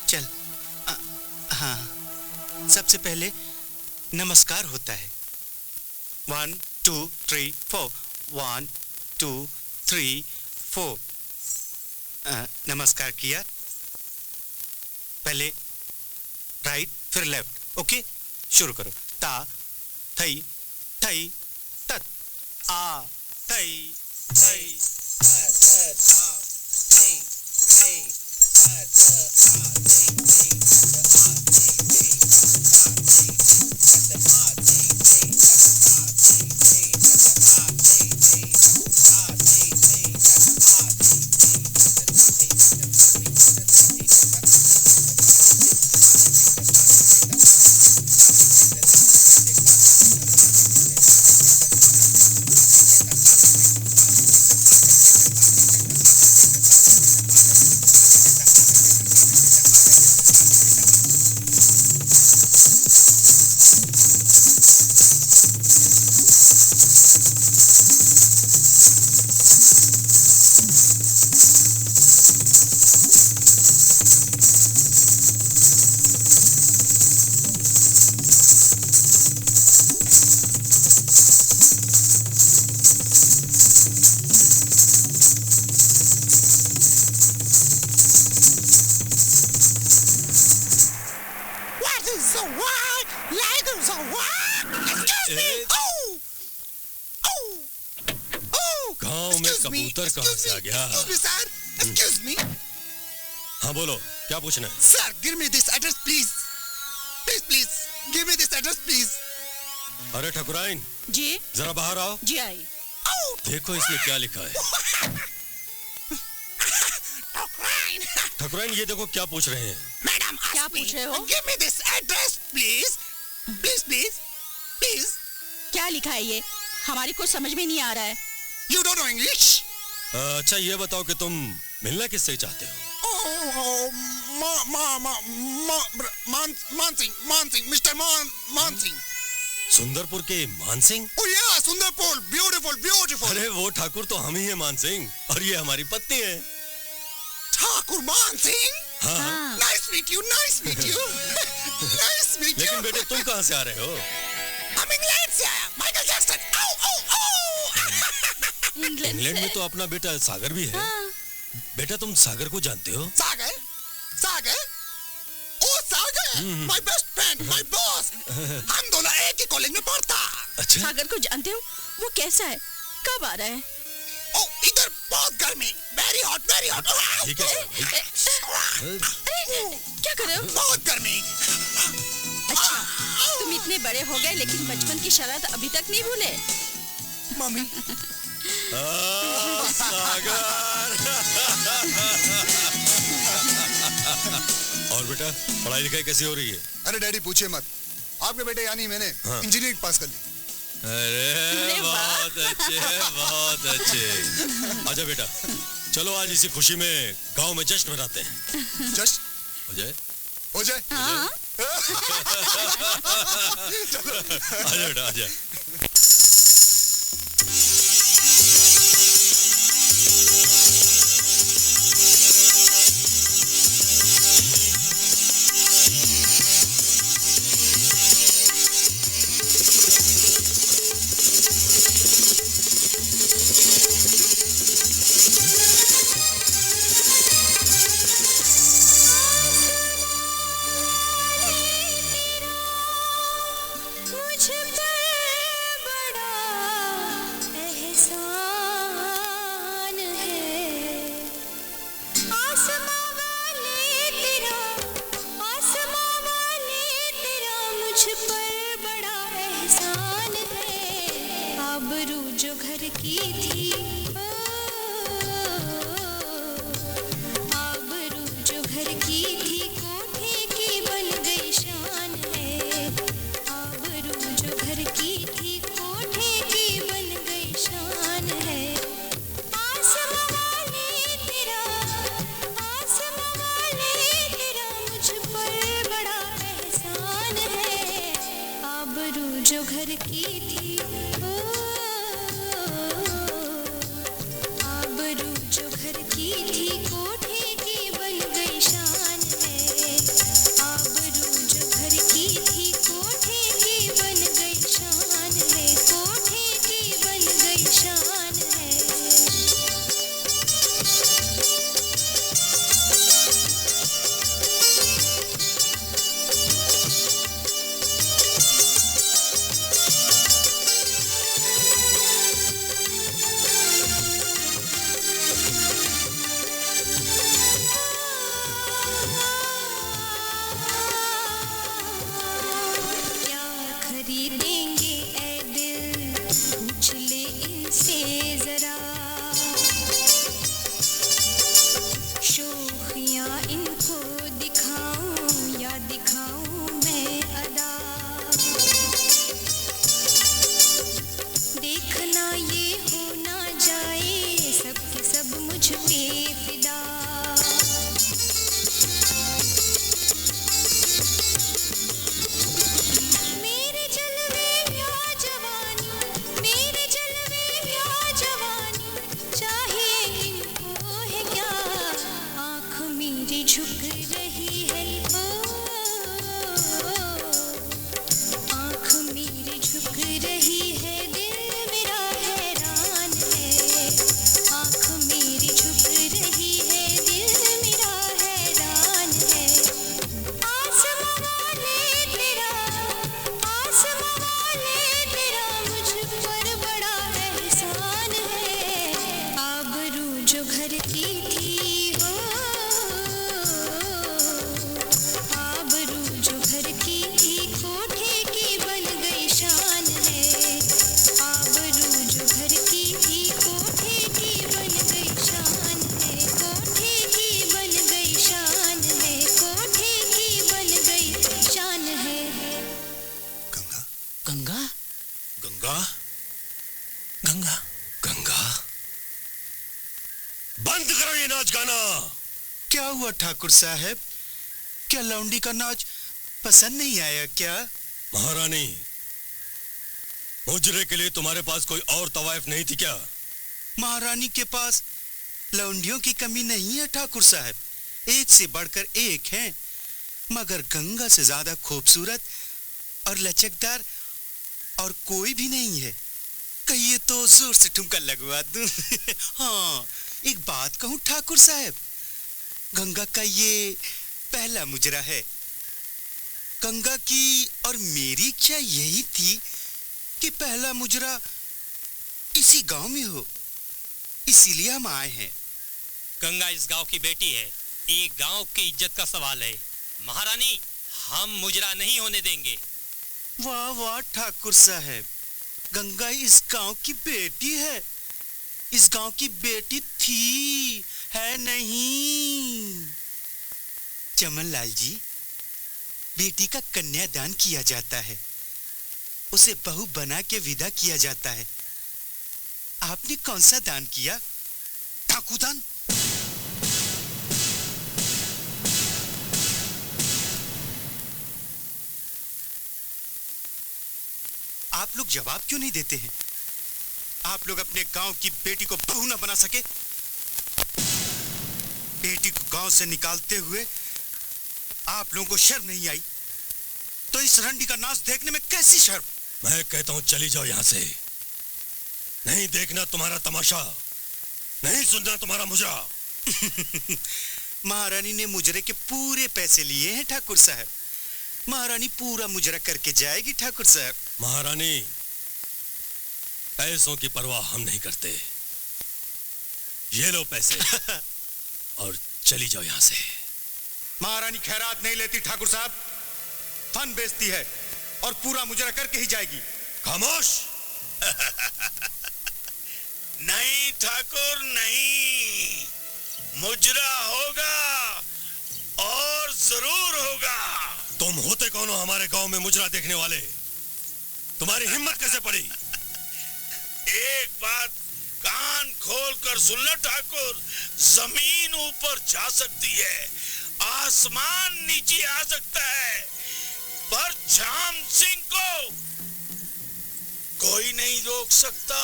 चल। हाँ, सबसे पहले नमस्कार होता है। 1 2 3 4 1 2 3 4। नमस्कार किया, पहले राइट फिर लेफ्ट। ओके, शुरू करो। ता थई थई तत। आ थई थई गांव में कबूतर कहाँ से आ गया? Excuse me. हाँ बोलो, क्या पूछना है? Sir, give me this address, please. Please, give me this address, please. अरे ठकुराइन जी जरा बाहर आओ। जी आई। देखो इसमें क्या लिखा है। ठकुराइन ये देखो क्या पूछ रहे हैं। मैडम क्या पूछ रहे हो? Give me this address, please. Please. क्या लिखा है ये? हमारी कुछ समझ में नहीं आ रहा है। You don't know English? अच्छा ये बताओ कि तुम मिलना किससे चाहते हो? Mansingh, Mr. Mansingh. सुंदरपुर के मान Singh? Oh yeah, Sundarpur, beautiful. अरे वो ठाकुर तो हम ही है मान सिंह, और ये हमारी पत्नी है। ठाकुर मान सिंह? हाँ। Nice meet you. लेकिन बेटे तुम कहाँ से आ रहे हो? हम इंग्लैंड से आया, माइकल जैक्सन। इंग्लैंड में तो अपना बेटा सागर भी है। हाँ। बेटा तुम सागर को जानते हो? सागर? ओ सागर, my best friend, my boss. हम दोनों एक ही कॉलेज में पढ़ता। अच्छा। सागर को जानते हो? वो कैसा है? कब आ रहा है? ओ इधर बहुत गर्मी, very hot. ठीक है। क्या कर रहे हो? बहुत गर्मी। अच्छा, तुम इतने बड़े हो गए लेकिन बचपन की शरारत अभी तक नहीं भूले? मम्मी। सागर। और बेटा पढ़ाई लिखाई कैसी हो रही है? अरे डैडी पूछिए मत, आपके बेटे यानी मैंने इंजीनियरिंग पास कर ली। अरे बहुत अच्छे। आजा बेटा, चलो आज इसी खुशी में गांव में जश्न मनाते हैं। जश्न हो जाए। हाँ। आजा बेटा आजा। गंगा गंगा बंद करो ये नाच गाना। क्या हुआ ठाकुर साहब, क्या लौंडी का नाच पसंद नहीं आया क्या? महारानी, मुजरे के लिए तुम्हारे पास कोई और तवाइफ नहीं थी क्या? महारानी के पास लौंडियों की कमी नहीं है ठाकुर साहब, एक से बढ़कर एक हैं, मगर गंगा से ज्यादा खूबसूरत और लचकदार और कोई भी नहीं है। कहिए तो जोर से ठुमका लगवा दूं। हाँ, एक बात कहूं ठाकुर साहब, गंगा का ये पहला मुजरा है। गंगा की और मेरी इच्छा यही थी कि पहला मुजरा इसी गांव में हो, इसीलिए हम आए हैं। गंगा इस गांव की बेटी है, एक गांव की इज्जत का सवाल है। महारानी, हम मुजरा नहीं होने देंगे। वाह वाह ठाकुर साहब, गंगा इस गांव की बेटी है, इस गांव की बेटी थी, है नहीं। चमनलाल जी, बेटी का कन्यादान किया जाता है, उसे बहू बना के विदा किया जाता है। आपने कौन सा दान किया? ठाकुरदान? आप लोग जवाब क्यों नहीं देते हैं? आप लोग अपने गांव की बेटी को बहू ना बना सके? बेटी को गांव से निकालते हुए आप लोगों को शर्म नहीं आई? तो इस रंडी का नाच देखने में कैसी शर्म? मैं कहता हूं चली जाओ यहां से। नहीं देखना तुम्हारा तमाशा, नहीं सुनना तुम्हारा मुजरा। महारानी ने मुजरे के पूरे पैसे लिए हैं ठाकुर साहब, महारानी पूरा मुजरा करके जाएगी ठाकुर साहब। महारानी, पैसों की परवाह हम नहीं करते। ये लो पैसे और चली जाओ यहां से। महारानी खैरात नहीं लेती ठाकुर साहब, फन बेचती है और पूरा मुजरा करके ही जाएगी। खामोश। नहीं ठाकुर नहीं, मुजरा होगा और जरूर होगा। तुम होते कौन हो हमारे गांव में मुजरा देखने वाले? तुम्हारी हिम्मत कैसे पड़ी? एक बात कान खोल कर सुन लो ठाकुर, जमीन ऊपर जा सकती है, आसमान नीचे आ सकता है, पर झाम सिंह को कोई नहीं रोक सकता।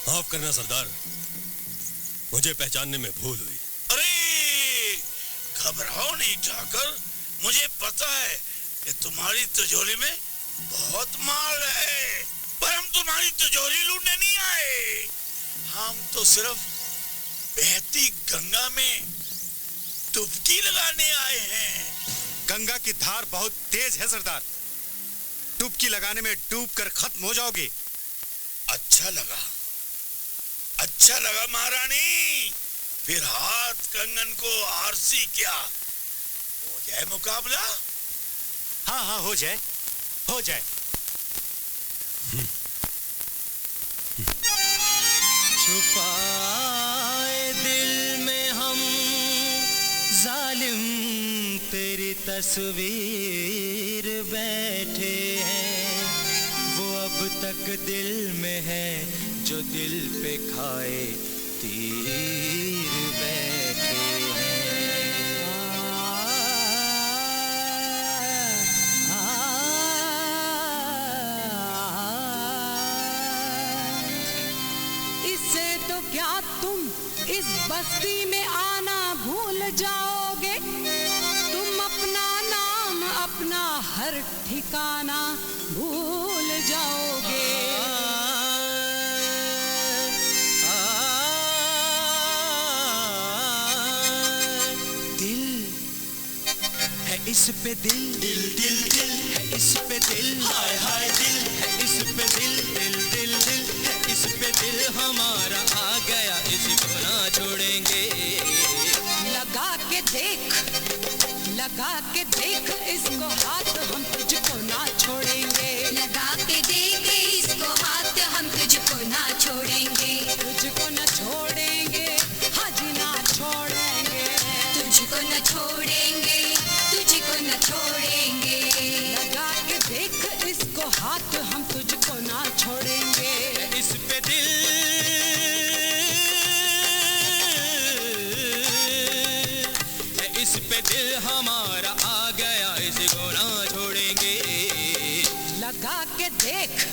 माफ करना सरदार, मुझे पहचानने में भूल हुई। अरे घबराओ नहीं ठाकुर, मुझे पता है कि तुम्हारी तिजोरी में बहुत माल है, पर हम तुम्हारी तिजोरी लूटने नहीं आए। हम तो सिर्फ बहती गंगा में डुबकी लगाने आए हैं। गंगा की धार बहुत तेज है सरदार, डुबकी लगाने में डूब कर खत्म हो जाओगे। अच्छा लगा महारानी, फिर हाथ कंगन को आरसी क्या हो जाए मुकाबला? हाँ हाँ हो जाए, हो जाए। छुपाए दिल में हम जालिम तेरी तस्वीर बैठे हैं, वो अब तक दिल में है जो दिल पे खाए तीर बैठे इससे तो क्या तुम इस बस्ती में आना भूल जाओगे, तुम अपना नाम अपना हर ठिकाना भूल जाओगे। दिल है इस पे दिल, दिल दिल दिल है इस पे दिल, हाय हाय दिल है इस पे दिल, दिल दिल दिल है इस पे दिल हमारा आ गया, इसको ना छोड़ेंगे। लगा के देख इसको हाथ, हम तुझको ना छोड़ेंगे। लगा के देख इसको हाथ, हम तुझको ना छोड़ेंगे। तुझको न छोड़ेंगे, हाजी ना छोड़ेंगे। तुझको न छोड़ेंगे, तुझको न छोड़ेंगे। लगा के देख इसको हाथ, हम तुझको ना छोड़ेंगे। इस पे दिल देख,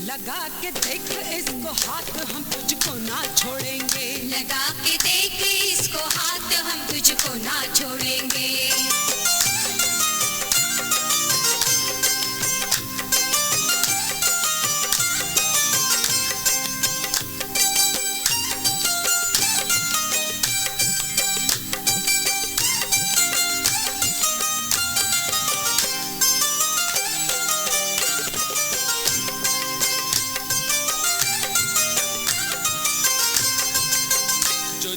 लगा के देख इसको हाथ, हम तुझको ना छोड़ेंगे। लगा के देख इसको हाथ, हम तुझको ना छोड़ेंगे।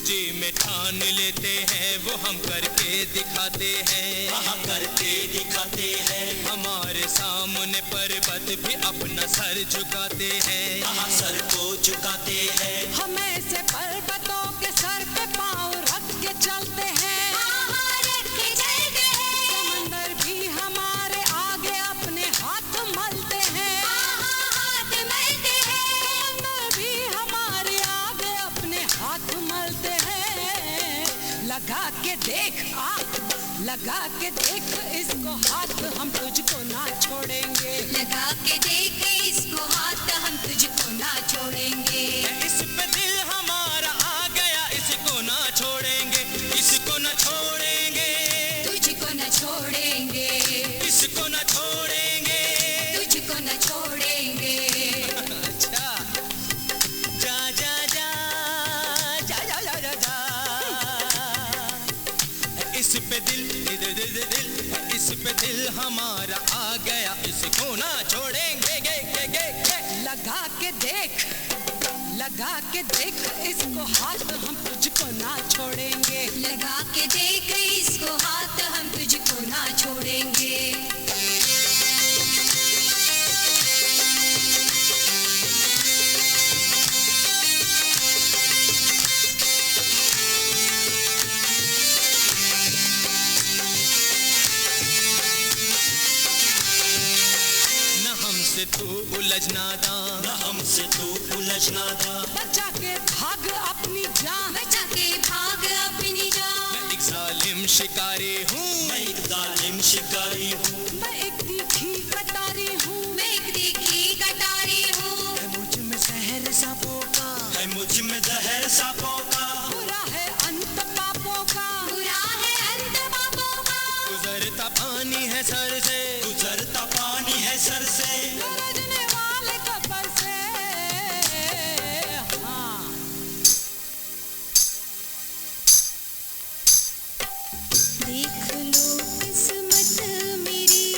जी में ठान लेते हैं वो हम करके दिखाते हैं, हम करके दिखाते हैं। हमारे सामने पर्वत भी अपना सर झुकाते हैं, सर को झुकाते हैं। हम ऐसे पर्वतों के सर पे पाँव रख के चलते हैं, रख के चलते हैं। समंदर भी हमारे आगे अपने हाथ मलते हैं, हाथ मलते हैं। समंदर भी हमारे आगे अपने हाथ मलते हैं। लगा के देख लगा के देख इसको हाथ, हम तुझको ना छोड़ेंगे। लगा के देख इसको हाथ, हम तुझको ना छोड़ेंगे। इस पे दिल हमारा आ गया, इसको ना छोड़ेंगे, इसको ना छोड़ेंगे, तुझको ना छोड़ेंगे, इसको ना छोड़ेंगे, तुझको ना छोड़ेंगे। अच्छा जा जा जा जा जा जा जा जा। इस पे दिल दिल दिल दिल, इस पे दिल हमारा आ गया, इसको ना छोड़ेंगे गे गे गे गे। लगा के देख इसको हाथ, हम तुझको ना छोड़ेंगे। लगा के देख इसको हाथ, हम तुझको ना छोड़ेंगे। तू उलझना दा, न हमसे तू उलझना दा। बचा के भाग अपनी जान, बचा के भाग अपनी जान। मैं एक जालिम शिकारी हूँ, मैं एक जालिम शिकारी हूँ। मैं एक तीखी कटारी हूँ, मैं एक तीखी कटारी हूँ। है मुझ में जहर सांपों का, है मुझ में जहर सांपों का। बुरा है अंत पापों का, बुरा है अंत पापों का। गुजरता पानी है सर से, गुजरता पानी है सर से। गरजने वाले कब्र से। हाँ। देख लो किस्मत मेरी,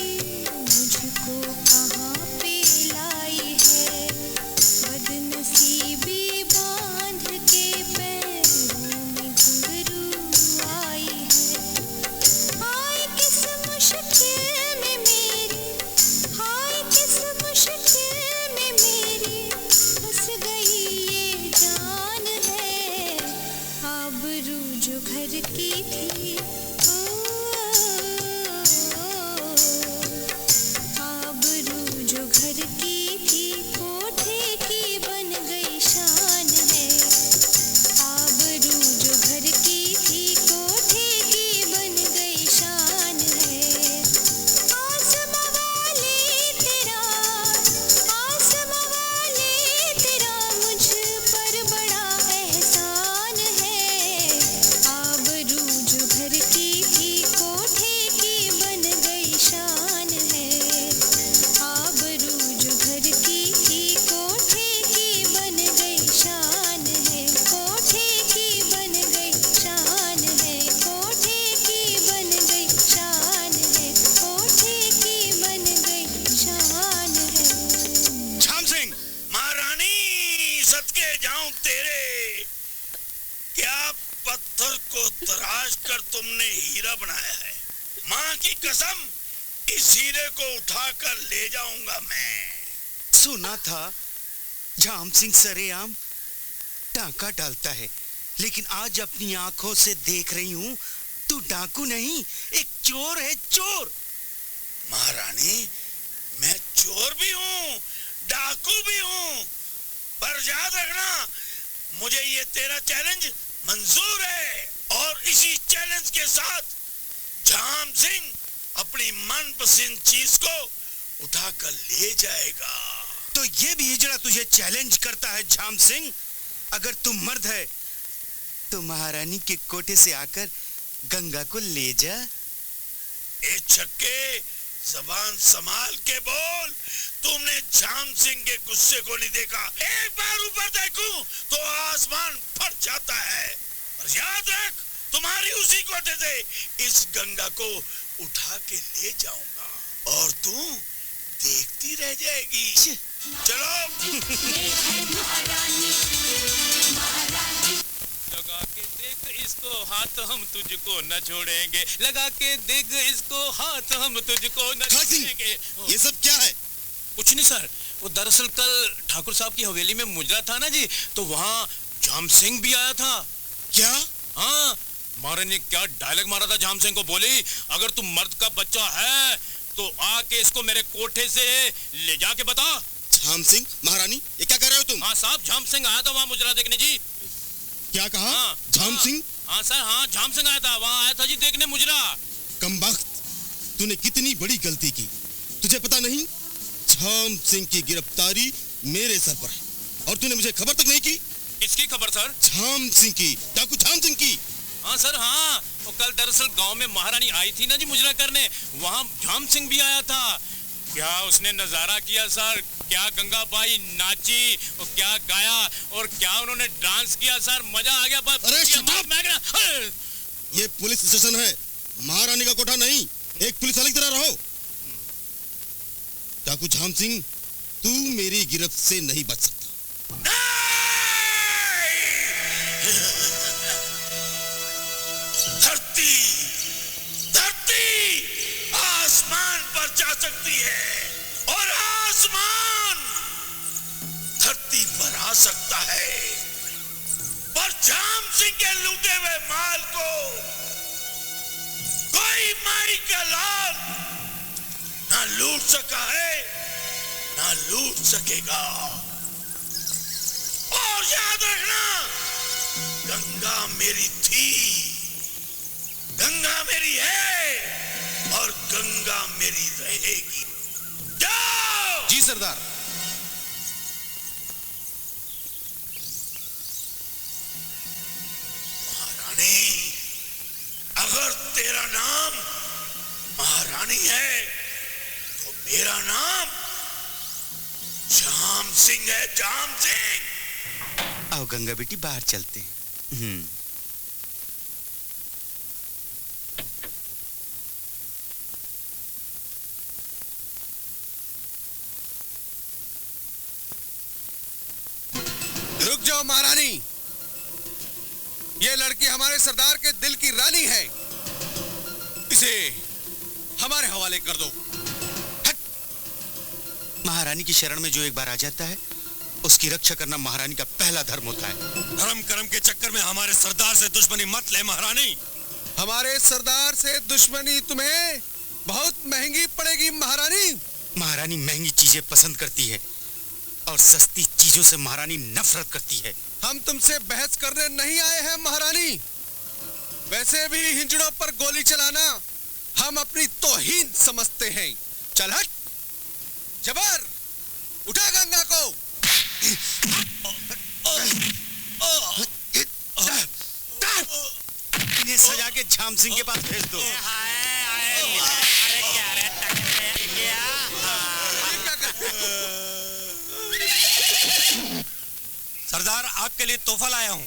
मुझको कहाँ पे लाई है। बदनसीबी बांध के पैरों में घुंघरू आई है। हाय किस मुश्किल में मेरी, हाय किस मुश्किल में मेरी फंस गई ये जान है। आबरू जो घर की थी, आबरू जो घर की थी, कोठे की बन गई शान है। आबरू जो घर की थी, कोठे की बन गई शान है। आसमां वाले तेरा, आसमां वाले तेरा मुझ पर बड़ा एहसान है। आबरू जो घर की थी, कोठे की बन गई शान है। आबरू जो घर की थी, कोठे की बन गई शान है। कोठे की बन गई शान है। कोठे की बन गई शान है। कोठे की बन गई शान है। झाम सिंह, महारानी सदके जाऊं तेरे, क्या पत्थर को तराश कर तुमने हीरा बनाया है। माँ की कसम, इस हीरे को उठाकर ले जाऊंगा मैं। सुना था झाम सिंह सरेआम टाका डालता है, लेकिन आज अपनी आंखों से देख रही हूँ तू डाकू नहीं, एक चोर है, चोर। महारानी, मैं चोर भी हूँ, डाकू भी हूँ, पर याद रखना मुझे ये तेरा चैलेंज मंजूर है। और इसी चैलेंज के साथ झाम सिंह अपनी मनपसंद चीज को उठाकर ले जाएगा। तो ये भी हिजड़ा तुझे चैलेंज करता है झाम सिंह? अगर तू मर्द है तो महारानी के कोठे से आकर गंगा को ले जा। ए छक्के, जबान संभाल के बोल। तुमने झाम सिंह के गुस्से को नहीं देखा। एक बार ऊपर देखूं तो आसमान फट जाता है। और याद रख, तुम्हारी उसी कोठे से इस गंगा को उठा के ले जाऊंगा और तू देखती रह जाएगी। चलो। लगा के देख इसको हाथ, हम तुझको न छोड़ेंगे। लगा के देख इसको हाथ, हम तुझको न छोड़ेंगे। ये सब क्या है? कुछ नहीं सर, वो दरअसल कल ठाकुर साहब की हवेली में मुजरा था ना जी, तो वहाँ झाम सिंह भी आया था। क्या? हाँ, महारानी ने क्या डायलॉग मारा था झाम सिंह को, बोली अगर तू मर्द का बच्चा है तो आके इसको मेरे कोठे से ले जाके बता। झाम सिंह? महारानी ये क्या कर रहे हो तुम? हाँ साहब, झाम सिंह आया था वहाँ मुजरा देखने जी। क्या कहा? हाँ, झाम सिंह? हाँ सर, हाँ झाम सिंह आया था, वहाँ आया था जी देखने मुजरा। कमबख्त, तूने कितनी बड़ी गलती की। तुझे पता नहीं झाम सिंह की गिरफ्तारी मेरे सर पर है और तूने मुझे खबर तक नहीं की। किसकी खबर सर? झाम सिंह की, डाकू झाम सिंह की। हाँ सर, हाँ, वो कल दरअसल गांव में महारानी आई थी ना जी मुजरा करने, वहाँ झाम सिंह भी आया था। क्या उसने नजारा किया सर, क्या गंगाबाई नाची और क्या गाया और क्या उन्होंने डांस किया सर, मजा आ गया। अरे ये पुलिस स्टेशन है, महारानी का कोठा नहीं। एक पुलिस वाले की तरह रहो। डाकू झाम सिंह, तू मेरी गिरफ्त से नहीं बच सकता। धरती आसमान पर जा सकती है और आसमान धरती पर आ सकता है, पर झाम सिंह के लूटे हुए माल को कोई माई का लाल ना लूट सका है ना लूट सकेगा। और याद रखना, गंगा मेरी थी, गंगा मेरी है और गंगा मेरी रहेगी। जाओ। जी सरदार। महारानी, अगर तेरा नाम महारानी है तो मेरा नाम झाम सिंह है, झाम सिंह। आओ गंगा बेटी, बाहर चलते हैं। रुक जाओ महारानी, ये लड़की हमारे सरदार के दिल की रानी है, इसे हमारे हवाले कर दो। महारानी की शरण में जो एक बार आ जाता है उसकी रक्षा करना महारानी का पहला धर्म होता है। धर्म कर्म के चक्कर में हमारे सरदार से दुश्मनी मत ले महारानी। हमारे सरदार से दुश्मनी तुम्हें बहुत महंगी पड़ेगी महारानी। महारानी महंगी चीजें पसंद करती है और सस्ती चीजों से महारानी नफरत करती है। हम तुमसे बहस करने नहीं आए हैं महारानी। वैसे भी हिंजड़ों पर गोली चलाना हम अपनी तौहीन समझते हैं। चल हट, जबर, उठा गंगा को। इन्हें सजा के झाम सिंह के पास भेज दो। सरदार, आपके लिए तोहफा लाया हूं।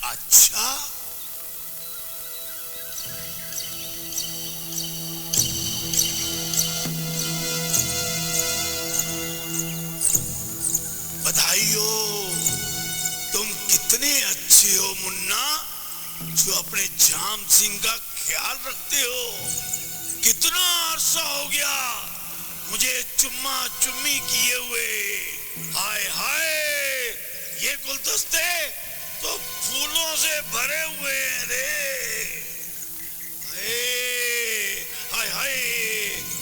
अच्छा, बधाई हो, तुम कितने अच्छे हो मुन्ना, जो अपने झाम सिंह का ख्याल रखते हो। कितना अरसा हो गया मुझे चुम्मा चुम्मी किए हुए। हाय हाय, ये गुलदस्ते तो फूलों से भरे हुए हैं रे। हाय हाय,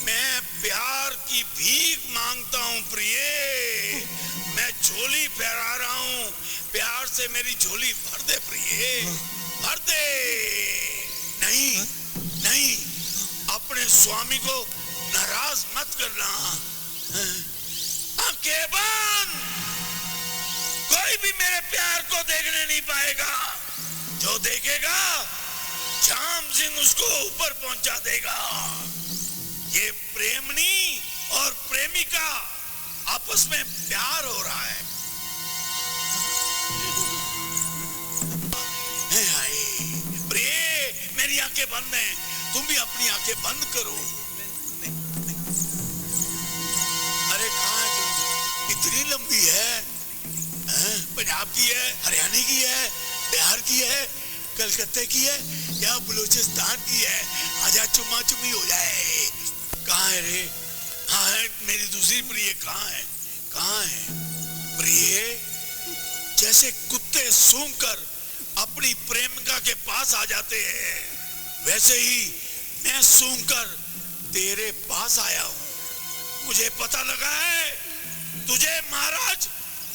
मैं प्यार की भीख मांगता हूँ प्रिय, मैं झोली फहरा रहा हूँ, प्यार से मेरी झोली भर दे प्रिय, भर दे। नहीं नहीं, अपने स्वामी को नाराज मत करना। आंखें बंद, कोई भी मेरे प्यार को देखने नहीं पाएगा। जो देखेगा झाम सिंह उसको ऊपर पहुंचा देगा। ये प्रेमनी और प्रेमिका आपस में प्यार हो रहा है। प्रिय, मेरी आंखें बंद हैं, तुम भी अपनी आंखें बंद करो। अरे कहाँ है तुम? इतनी लंबी है? पंजाब की है, हरियाणा की है, बिहार की है, कलकत्ते की है या बलूचिस्तान की है? आजा चुम्मा चुम्मी हो जाए। कहाँ है रे? हाँ है मेरी दूसरी प्रिय। कहाँ है? कहाँ है प्रिय? जैसे कुत्ते सूंघकर अपनी प्रेमिका के पास आ जाते हैं, वैसे ही मैं सूंघकर तेरे पास आया हूँ। मुझे पता लगा है तुझे महाराज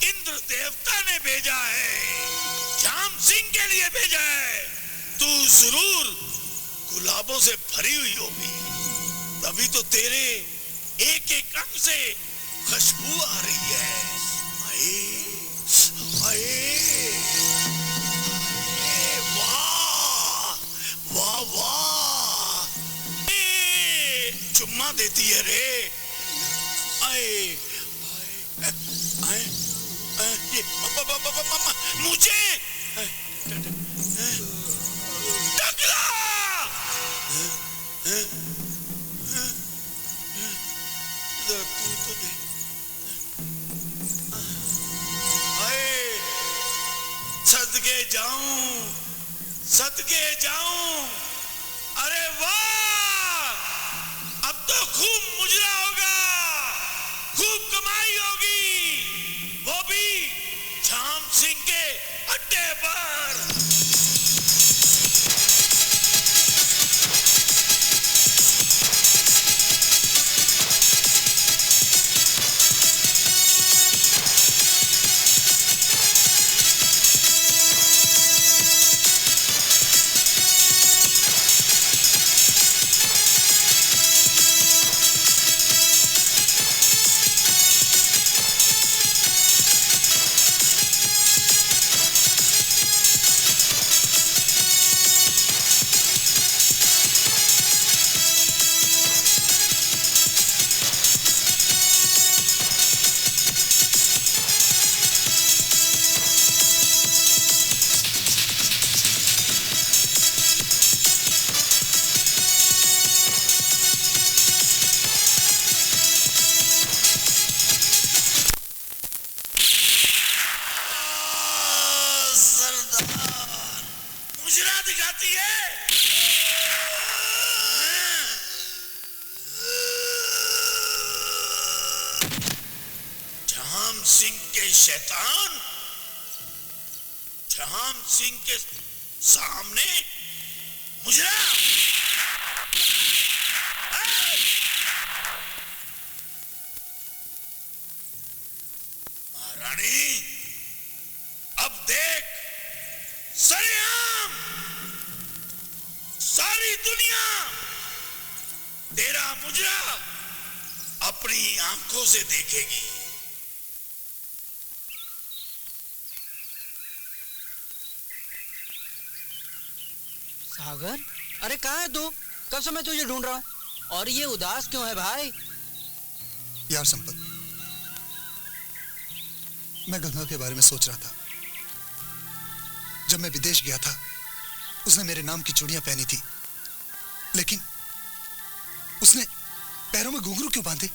इंद्र देवता ने भेजा है, झाम सिंह के लिए भेजा है। तू जरूर गुलाबों से भरी हुई होगी, तभी तो तेरे एक एक अंग से खुशबू आ रही है। वाह वाह वाह, चुम्मा देती है रे। आए आए ये मुझे टकला। तू तो दे। सदके जाऊं, सदके जाऊं। अरे वाह, अब तो खूब मुजरा होगा, खूब कमाई होगी, वो भी झाम सिंह के अड्डे पर। शैतान झाम सिंह के सामने मुजरा। महारानी, अब देख, सरेआम सारी दुनिया तेरा मुजरा अपनी आंखों से देखेगी। सागर, अरे कहाँ है तू? कब से मैं तुझे ढूंढ रहा हूँ। और ये उदास क्यों है भाई? यार संपत, मैं गंगा के बारे में सोच रहा था। जब मैं विदेश गया था, उसने मेरे नाम की चूड़ियां पहनी थी, लेकिन उसने पैरों में घुंघरू क्यों बांधे?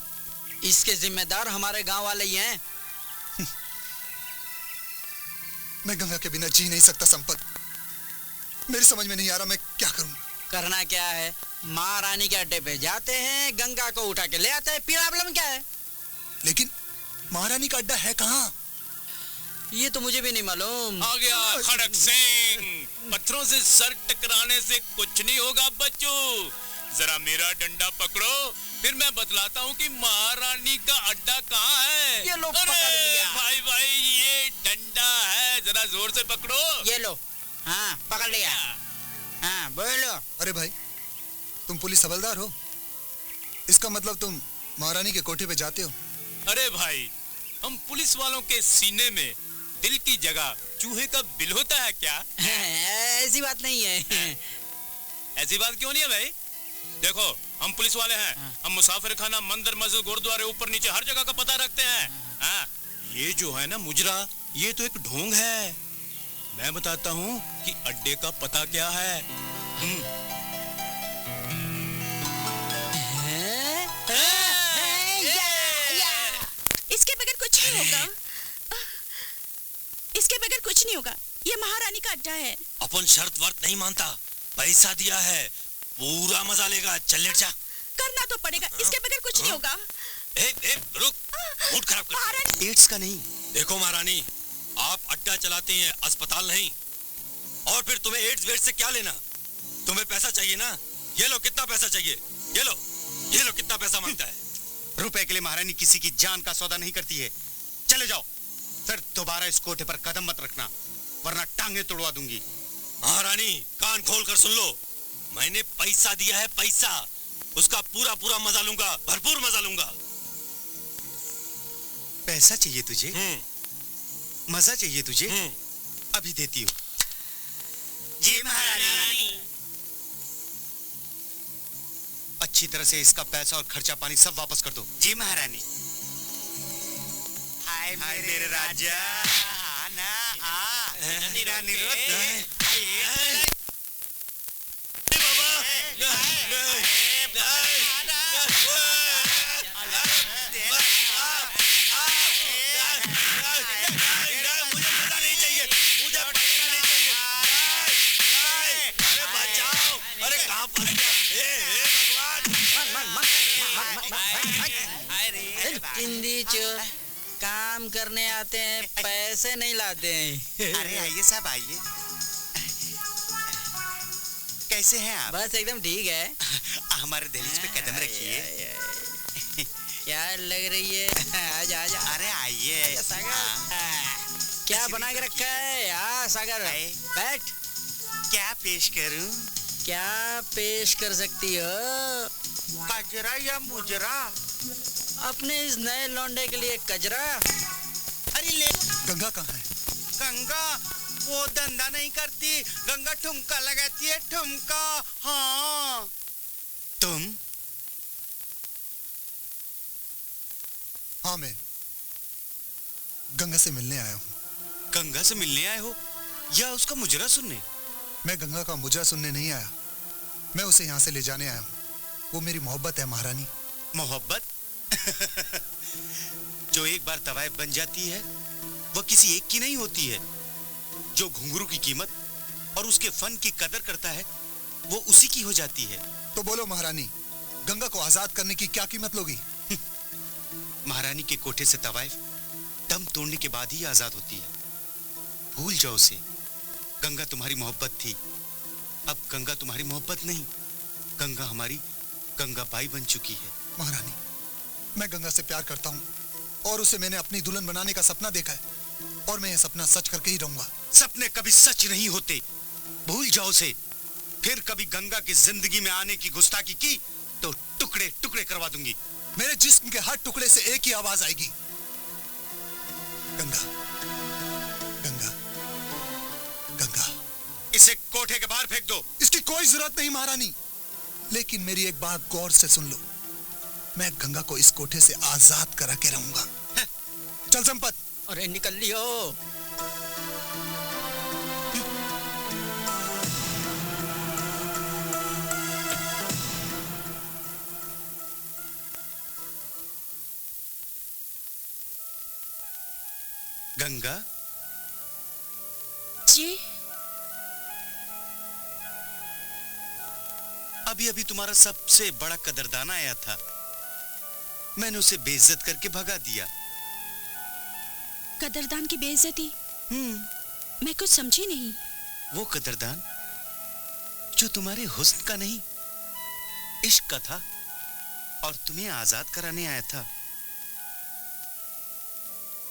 इसके जिम्मेदार हमारे गांव वाले ही हैं। मैं गंगा के बिना जी नहीं सकता संपत। मेरी समझ में नहीं आ रहा मैं क्या करूं। करना क्या है? महारानी के अड्डे पे जाते हैं, गंगा को उठा के ले आते हैं, प्रॉब्लम क्या है? लेकिन महारानी का अड्डा है कहाँ? ये तो मुझे भी नहीं मालूम। आ गया खड़क सिंह। पत्थरों से सर टकराने से कुछ नहीं होगा बच्चों। जरा मेरा डंडा पकड़ो, फिर मैं बतलाता हूँ कि महारानी का अड्डा कहाँ है। ये लो, पकड़ लिया। भाई भाई, ये डंडा है, जरा जोर से पकड़ो। ये लो। हाँ, पकड़ लिया। हाँ, बोलो। अरे भाई, तुम पुलिस हवलदार हो? इसका मतलब तुम महारानी के कोठे पे जाते हो? अरे भाई, हम पुलिस वालों के सीने में दिल की जगह चूहे का बिल होता है क्या? ऐसी बात नहीं है। ऐसी बात क्यों नहीं है भाई? देखो, हम पुलिस वाले हैं। हम मुसाफिर खाना, मंदिर, मस्जिद, गुरुद्वारे, ऊपर नीचे हर जगह का पता रखते हैं। हाँ, ये जो है ना मुजरा, ये तो एक ढोंग है। मैं बताता हूँ कि अड्डे का पता क्या है। इसके बगैर कुछ नहीं होगा। इसके बगैर कुछ नहीं होगा। ये महारानी का अड्डा है। अपन शर्त वर्त नहीं मानता, पैसा दिया है, पूरा मजा लेगा। चल लेट जा। करना तो पड़ेगा, इसके बगैर कुछ नहीं होगा। रुक, मूड खराब कर। एड्स का नहीं। देखो महारानी, आप अड्डा चलाते हैं, अस्पताल नहीं। और फिर तुम्हें एड्स वेड्स से क्या लेना? तुम्हें पैसा चाहिए ना? ये लो, कितना पैसा चाहिए? ये लो कितना पैसा मांगता है? रुपए के लिए महारानी किसी की जान का सौदा नहीं करती है। चले जाओ, फिर दोबारा इस कोठे पर कदम मत रखना, वरना टांगे तोड़वा दूंगी। महारानी, कान खोल कर सुन लो। मैंने पैसा दिया है, पैसा। उसका पूरा पूरा मजा लूंगा, भरपूर मजा लूंगा। पैसा चाहिए तुझे? मजा चाहिए तुझे? अभी देती हूँ। जी महारानी। अच्छी तरह से इसका पैसा और खर्चा पानी सब वापस कर दो। जी महारानी। हाय मेरे राजा। मेरा निरोध। हिंदी चोर काम करने आते हैं, पैसे नहीं लाते हैं। अरे आइए साहब, आइए। कैसे हैं आप? बस एकदम ठीक है। हमारे दहलीज पे कदम रखिए। क्या लग रही है? आजा आजा। अरे आइए सागर। क्या बना के रखा है? हाँ सागर, बैठ। क्या पेश करूं? क्या पेश कर सकती हो? कजरा या मुजरा? अपने इस नए लौंडे के लिए कजरा। अरे ले। गंगा कहाँ है? गंगा वो धंधा नहीं करती, गंगा ठुमका लगाती है, ठुमका। हाँ। तुम? हाँ, मैं गंगा से मिलने आया हूँ। गंगा से मिलने आए हो या उसका मुजरा सुनने? मैं गंगा का मुजरा सुनने नहीं आया, मैं उसे यहाँ से ले जाने आया हूँ। वो मेरी मोहब्बत है महारानी। मोहब्बत? जो एक बार तवायफ बन जाती है वो किसी एक की नहीं होती है। जो घुंघरू की कीमत और उसके फन की कदर करता है वो उसी की हो जाती है। तो बोलो महारानी, गंगा को आजाद करने की क्या कीमत लोगी? महारानी के कोठे से तवायफ दम तोड़ने के बाद ही आजाद होती है। भूल जाओ उसे। गंगा तुम्हारी मोहब्बत थी, अब गंगा तुम्हारी मोहब्बत नहीं। गंगा हमारी गंगाबाई बन चुकी है। महारानी, मैं गंगा से प्यार करता हूँ और उसे मैंने अपनी दुल्हन बनाने का सपना देखा है, और मैं ये सपना सच करके ही रहूंगा। सपने कभी सच नहीं होते, भूल जाओ उसे। फिर कभी गंगा की जिंदगी में आने की गुस्ताखी की तो टुकड़े टुकड़े करवा दूंगी। मेरे जिस्म के हर टुकड़े से एक ही आवाज आएगी, गंगा गंगा गंगा। इसे कोठे के बाहर फेंक दो। इसकी कोई जरूरत नहीं महारानी, लेकिन मेरी एक बात गौर से सुन लो। मैं गंगा को इस कोठे से आजाद करा के रहूंगा। चल संपत। अरे निकल लियो। गंगा जी। अभी अभी तुम्हारा सबसे बड़ा कदरदान आया था, मैंने उसे बेइज्जत करके भगा दिया। कदरदान की बेइज्जती? मैं कुछ समझी नहीं। वो कदरदान जो तुम्हारे हुस्न का नहीं, इश्क का था और तुम्हें आजाद कराने आया था।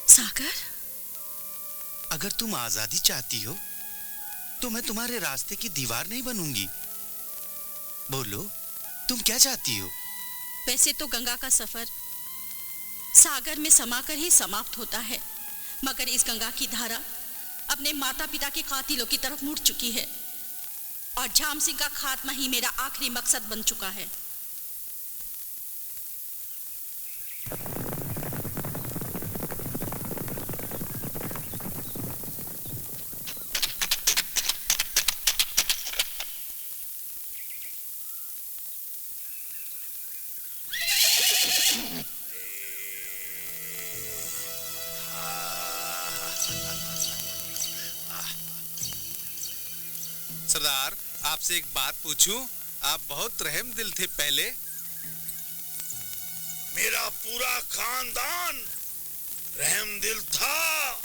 सागर, अगर तुम आजादी चाहती हो तो मैं तुम्हारे रास्ते की दीवार नहीं बनूंगी। बोलो, तुम क्या चाहती हो? वैसे तो गंगा का सफर सागर में समाकर ही समाप्त होता है, मगर इस गंगा की धारा अपने माता पिता के कातिलों की तरफ मुड़ चुकी है और झाम सिंह का खात्मा ही मेरा आखिरी मकसद बन चुका है। सरदार, आपसे एक बात पूछूं? आप बहुत रहम दिल थे पहले। मेरा पूरा खानदान रहम दिल था,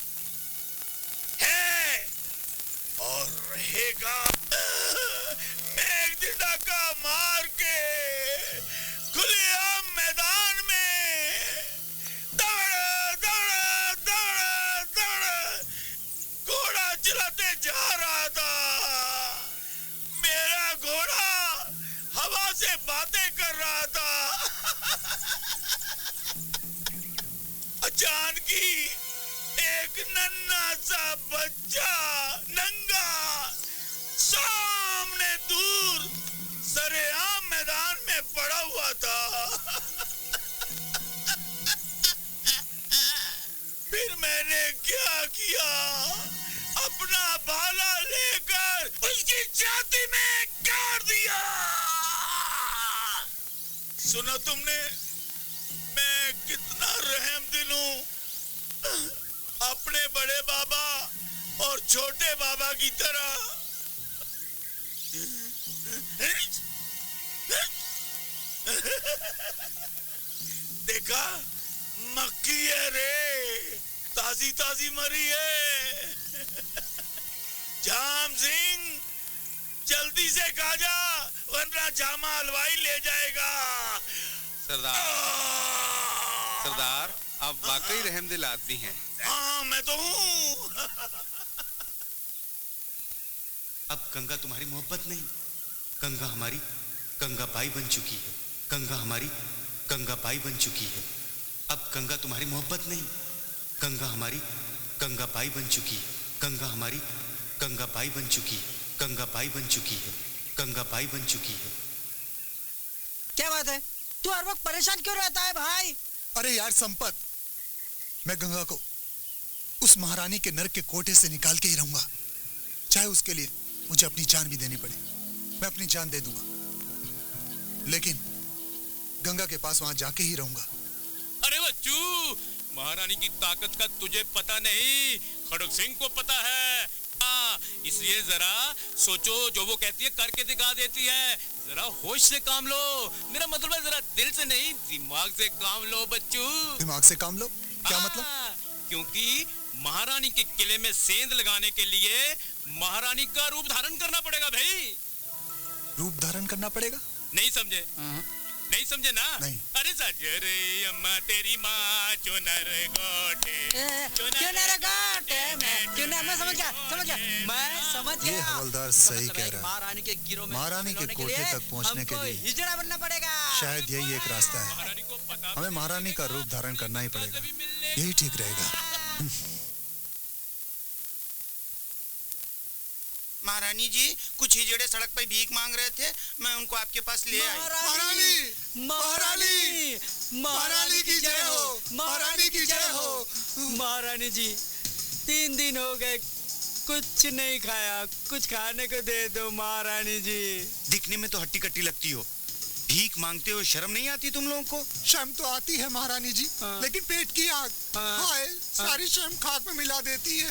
है और रहेगा। मैं एक दिन डाका मार के खुलेआम मैदान में दौड़ दौड़ दौड़ दौड़ घोड़ा चलाते जा रहा था। मेरा घोड़ा हवा से बातें कर रहा था। अचानक एक नन्हा सा बच्चा नंगा सामने दूर सरेआम मैदान में पड़ा हुआ था। फिर मैंने क्या किया, अपना भाला लेकर उसकी छाती में गाड़ दिया। सुना तुमने मैं कितना रहम दिल हूं, अपने बड़े बाबा और छोटे बाबा की तरह। देखा, मक्खी है रे, ताजी ताजी मरी है। झाम सिंह जल्दी से खा जा, वरना जामा हलवाई ले जाएगा। सरदार, आप वाकई रहमदिल आदमी हैं। हाँ, मैं तो हूँ। अब गंगा तुम्हारी मोहब्बत नहीं, गंगा हमारी गंगा बाई बन चुकी है। गंगा हमारी गंगा बाई बन चुकी है। अब गंगा तुम्हारी मोहब्बत नहीं, गंगा हमारी गंगा बाई बन चुकी है। गंगा हमारी गंगा बाई बन चुकी है। गंगा बाई बन चुकी है। गंगा बाई बन चुकी है। क्या बात है, तू हर वक्त परेशान क्यों रहता है भाई? अरे यार संपत, मैं गंगा को उस महारानी के नरक के कोठे से निकाल के ही रहूंगा, चाहे उसके लिए मुझे अपनी जान भी देनी पड़े। मैं अपनी जान दे दूंगा, लेकिन गंगा के पास वहां जाके ही रहूंगा। अरे बच्चू, महारानी की ताकत का तुझे पता नहीं, खड़ग सिंह को पता है। इसलिए जरा सोचो, जो वो कहती है करके दिखा देती है। जरा होश से काम लो, मेरा मतलब है जरा दिल से नहीं दिमाग से काम लो बच्चू। दिमाग से काम लो? क्या मतलब? क्योंकि महारानी के किले में सेंध लगाने के लिए महारानी का रूप धारण करना पड़ेगा भाई। रूप धारण करना पड़ेगा? नहीं समझे? नहीं समझे ना? नहीं। अरे सजरे अम्मा तेरी माँ चुनर गोटे चुनर गोटे में चुनर, मैं समझ गया, मैं समझ गया। ये हवलदार सही कह रहा है। महारानी के गिरोह में महारानी के कोठे तक पहुंचने के लिए हिजड़ा बनना पड़ेगा। शायद यही एक रास्ता है। हमें महारानी का रूप धारण करना ही पड़ेगा, यही ठीक रहेगा। महारानी जी, कुछ हिजड़े सड़क पर भीख मांग रहे थे, मैं उनको आपके पास ले आई। महारानी, महारानी, महारानी की जय हो, महारानी की जय हो। महारानी जी, 3 दिन हो गए, कुछ नहीं खाया, कुछ खाने को दे दो महारानी जी। दिखने में तो हट्टी कट्टी लगती हो, भीख मांगते हो शर्म नहीं आती तुम लोगों को? शर्म तो आती है महारानी जी, लेकिन पेट की आग हाय, सारी शर्म खाक में मिला देती है।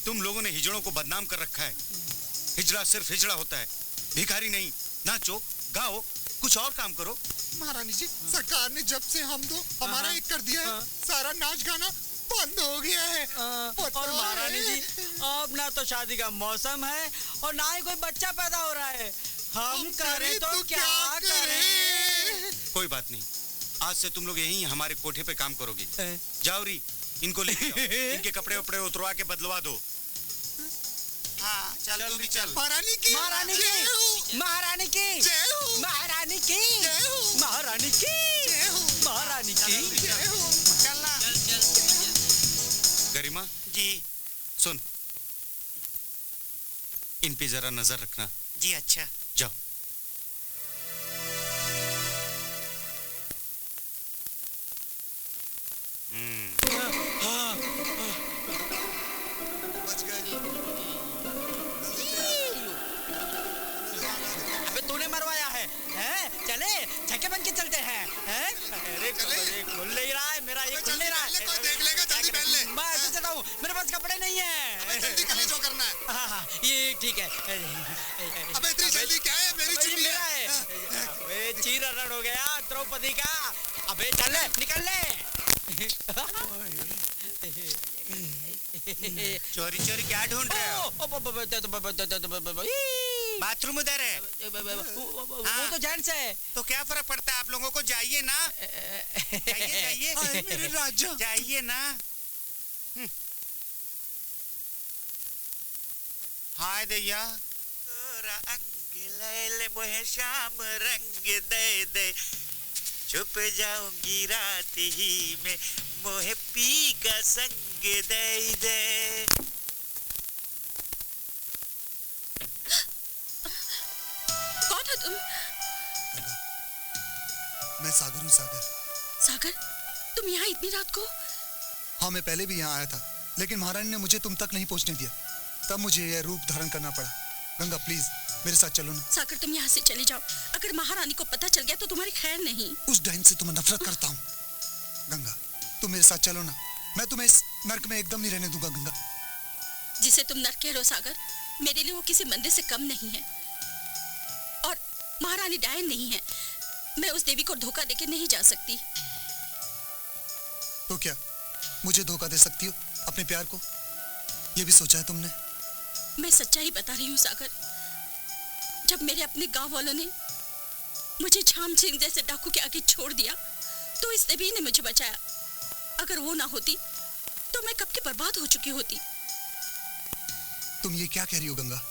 तुम लोगों ने हिजड़ों को बदनाम कर रखा है। हिजड़ा सिर्फ हिजड़ा होता है, भिखारी नहीं। नाचो, गाओ, कुछ और काम करो। महारानी जी, सरकार ने जब से हम दो हमारा एक कर दिया है, सारा नाच गाना बंद हो गया है। और महारानी जी, अब ना तो शादी का मौसम है और ना ही कोई बच्चा पैदा हो रहा है। हम करें तो क्या करें? कोई बात नहीं, आज से तुम लोग यहीं हमारे कोठे पे काम करोगे। जाओ री, इनको ले जाओ, इनके कपड़े उपड़े उतरवा के बदलवा दो। हाँ, चल तू भी चल। महारानी की, महारानी की, महारानी की, महारानी की, महारानी की। चलना। गरिमा जी सुन, इन पे जरा नजर रखना। जी अच्छा। जाओ। अबे तूने मरवाया है, हैं? चले झके बन के चलते हैं, हैं? अरे खुल नहीं रहा है मेरा, ये खुल नहीं रहा है। कोई देख लेगा, जल्दी पहन ले। मैं ऐसे चलता हूँ, मेरे पास कपड़े नहीं है। जल्दी कर ले जो करना है। हाँ हाँ ये ठीक है। अबे इतनी जल्दी क्या है? मेरी चुन्नी मेरा है। अबे चीर रण हो गया द्रौपदी का। अबे चल ले, निकल ले। चोरी चोरी क्या ढूंढ रहे हो? बाथरूम उधर है। वो तो जेंट्स है। तो क्या फर्क पड़ता है आप लोगों को? जाइए ना। जाइए जाइए। अरे मेरे राजा। जाइए ना। हाय दैया। रंग लैले मोहे शाम रंग दे दे, छुप जाऊंगी रात ही में मोहे पी का संग दे दे। कौन हो तुम? मैं सागर हूँ। सागर। सागर, तुम यहाँ इतनी रात को? हाँ, मैं पहले भी यहाँ आया था, लेकिन महारानी ने मुझे तुम तक नहीं पहुँचने दिया, तब मुझे यह रूप धारण करना पड़ा। गंगा प्लीज मेरे साथ चलो ना। सागर तुम यहाँ से चले जाओ, अगर महारानी को पता चल गया तो तुम्हारी खैर नहीं। उस डाइन से तुम्हें नफरत करता हूँ। गंगा तुम मेरे साथ चलो ना, मैं तुम्हें इस नर्क में एकदम नहीं रहने दूंगा। गंगा, जिसे तुम नर्क कह रहे हो सागर, मेरे लिए वो किसी मंदिर से कम नहीं है, और महारानी डायन नहीं है। मैं उस देवी को धोखा देके नहीं जा सकती। तो क्या मुझे धोखा दे सकती हो अपने प्यार को? ये भी सोचा है तुमने? मैं सच्चाई बता रही हूँ सागर, जब मेरे अपने गांव वालों ने मुझे झाम सिंह जैसे डाकू के आगे छोड़ दिया तो इस देवी ने मुझे बचाया। अगर वो ना होती तो मैं कब की बर्बाद हो चुकी होती। तुम ये क्या कह रही हो गंगा?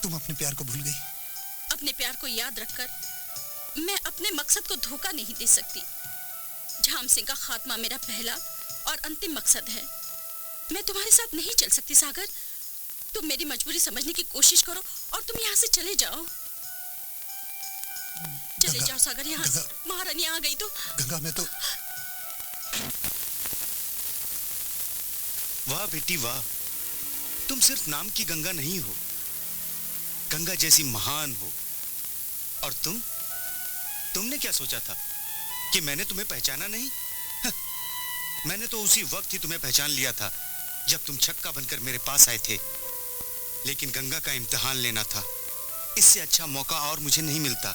तुम अपने प्यार को भूल गई? अपने प्यार को याद रखकर मैं अपने मकसद को धोखा नहीं दे सकती। झाम सिंह का खात्मा मेरा पहला और अंतिम मकसद है। मैं तुम्हारे साथ नहीं चल सकती सागर, तुम मेरी मजबूरी समझने की कोशिश करो और तुम यहाँ से चले जाओ। चले जाओ सागर, यहाँ से महारानी आ गई तो। गंगा मैं तो। वाह बेटी वाह, तुम सिर्फ नाम की गंगा नहीं हो, गंगा जैसी महान हो। और तुमने क्या सोचा था कि मैंने तुम्हें पहचाना नहीं? मैंने तो उसी वक्त ही तुम्हें पहचान लिया था जब तुम छक्का बनकर मेरे पास आए थे। लेकिन गंगा का इम्तिहान लेना था, इससे अच्छा मौका और मुझे नहीं मिलता।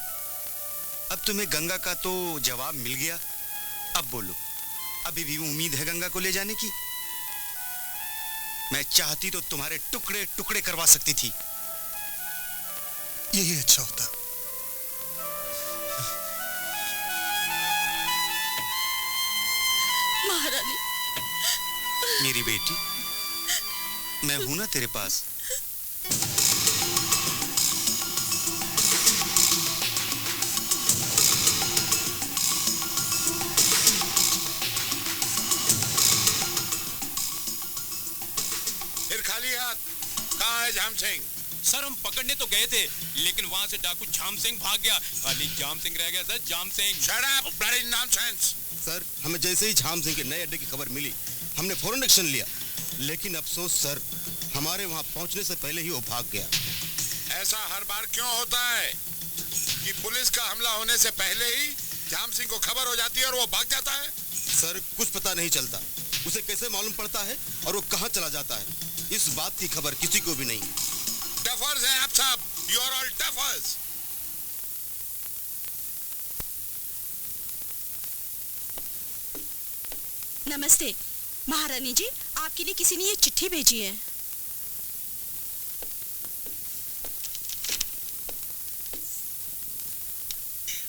अब तुम्हें गंगा का तो जवाब मिल गया, अब बोलो, अभी भी उम्मीद है गंगा को ले जाने की? मैं चाहती तो तुम्हारे टुकड़े टुकड़े करवा सकती थी। यही अच्छा होता। महारानी, मेरी बेटी, मैं हूं ना तेरे पास। फिर खाली हाथ कहाँ है झाम सिंह? सर हम पकड़ने तो गए थे, लेकिन वहाँ से डाकू झाम सिंह भाग गया, खाली झाम सिंह रह गया। सर झाम Singh. Shut up, bloody nonsense! Sir, हमें जैसे ही झाम सिंह के नए अड्डे की खबर मिली, हमने फौरन एक्शन लिया, लेकिन अफसोस सर, हमारे वहां पहुंचने से पहले ही वो भाग गया। ऐसा हर बार क्यों होता है कि पुलिस का हमला होने से पहले ही झाम सिंह को खबर हो जाती है और वो भाग जाता है? सर, कुछ पता नहीं चलता उसे कैसे मालूम पड़ता है और वो कहां चला जाता है, इस बात की खबर किसी को भी नहीं। डफर्स हैं आप सब, यू आर ऑल डफर्स। नमस्ते महारानी जी, आपके लिए किसी ने ये चिट्ठी भेजी है।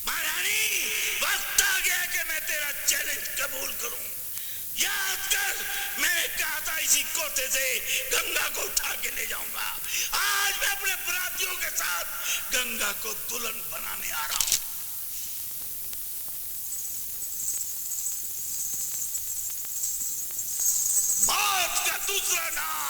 महारानी, वक्त आ गया कि मैं तेरा चैलेंज कबूल करूं। याद कर, मैंने कहा था इसी कोटे से गंगा को उठा के ले जाऊंगा। आज मैं अपने बरातियों के साथ गंगा गंगा को दुल्हन बनाने आ रहा हूं। मौत का दूसरा नाम।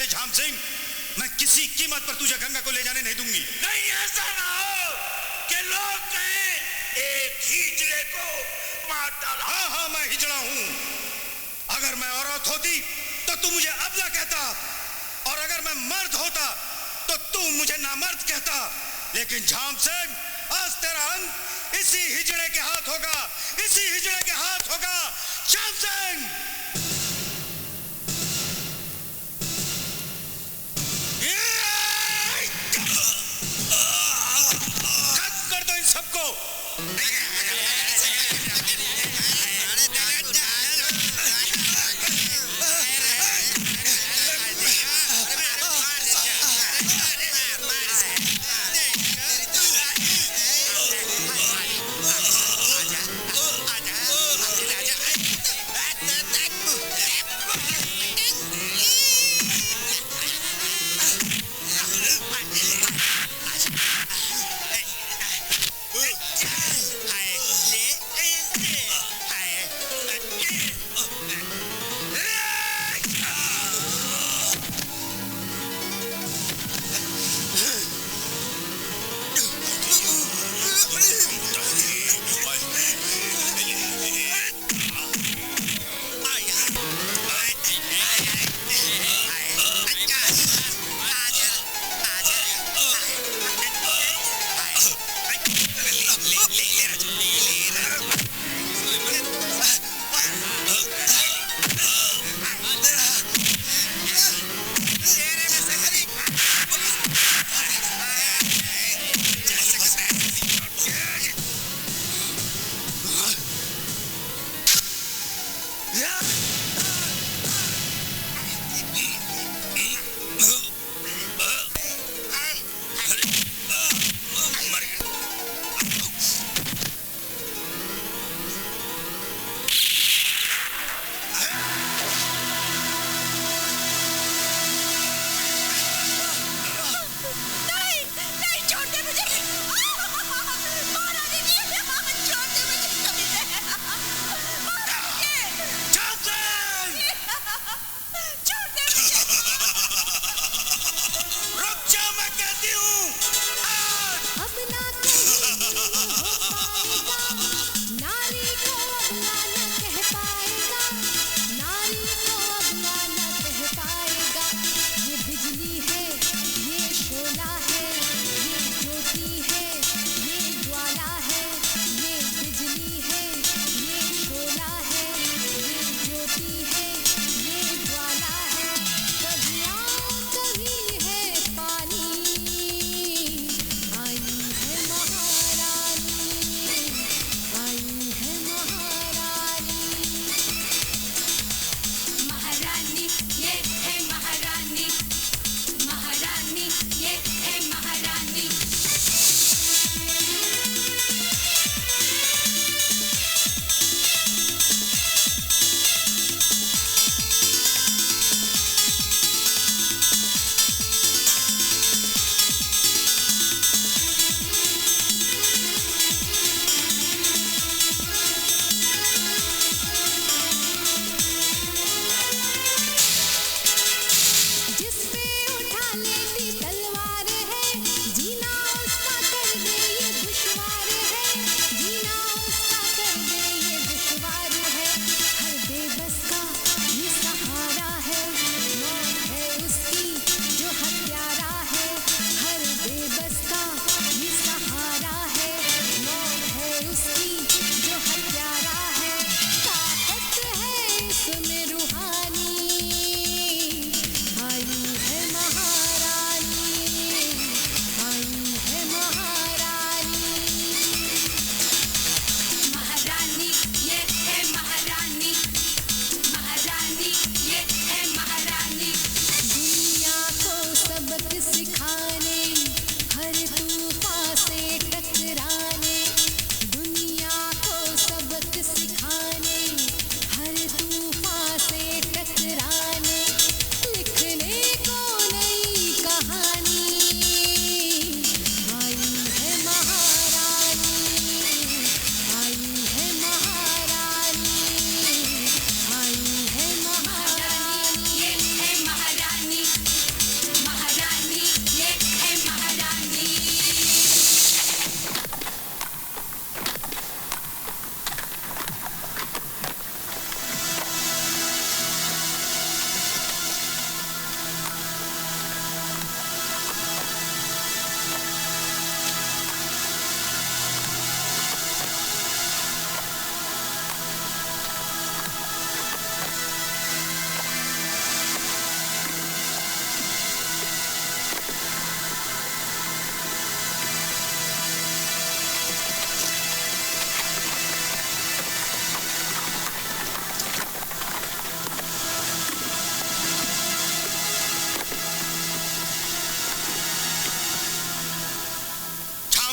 दे झाम सिंह, मैं किसी कीमत पर तुझे गंगा को ले जाने नहीं दूंगी। नहीं, ऐसा ना हो कि लोग कहें एक हिजड़े को मार डाला। हाँ हाँ, मैं हिजड़ा हूं। अगर मैं औरत होती तो तू मुझे अबला कहता, और अगर मैं मर्द होता तो तू मुझे नामर्द कहता। लेकिन झाम सिंह, आज तेरा अंत इसी हिजड़े के हाथ होगा, इसी हिजड़े के हाथ होगा। झाम सिंह, खत्म कर दो इन सबको।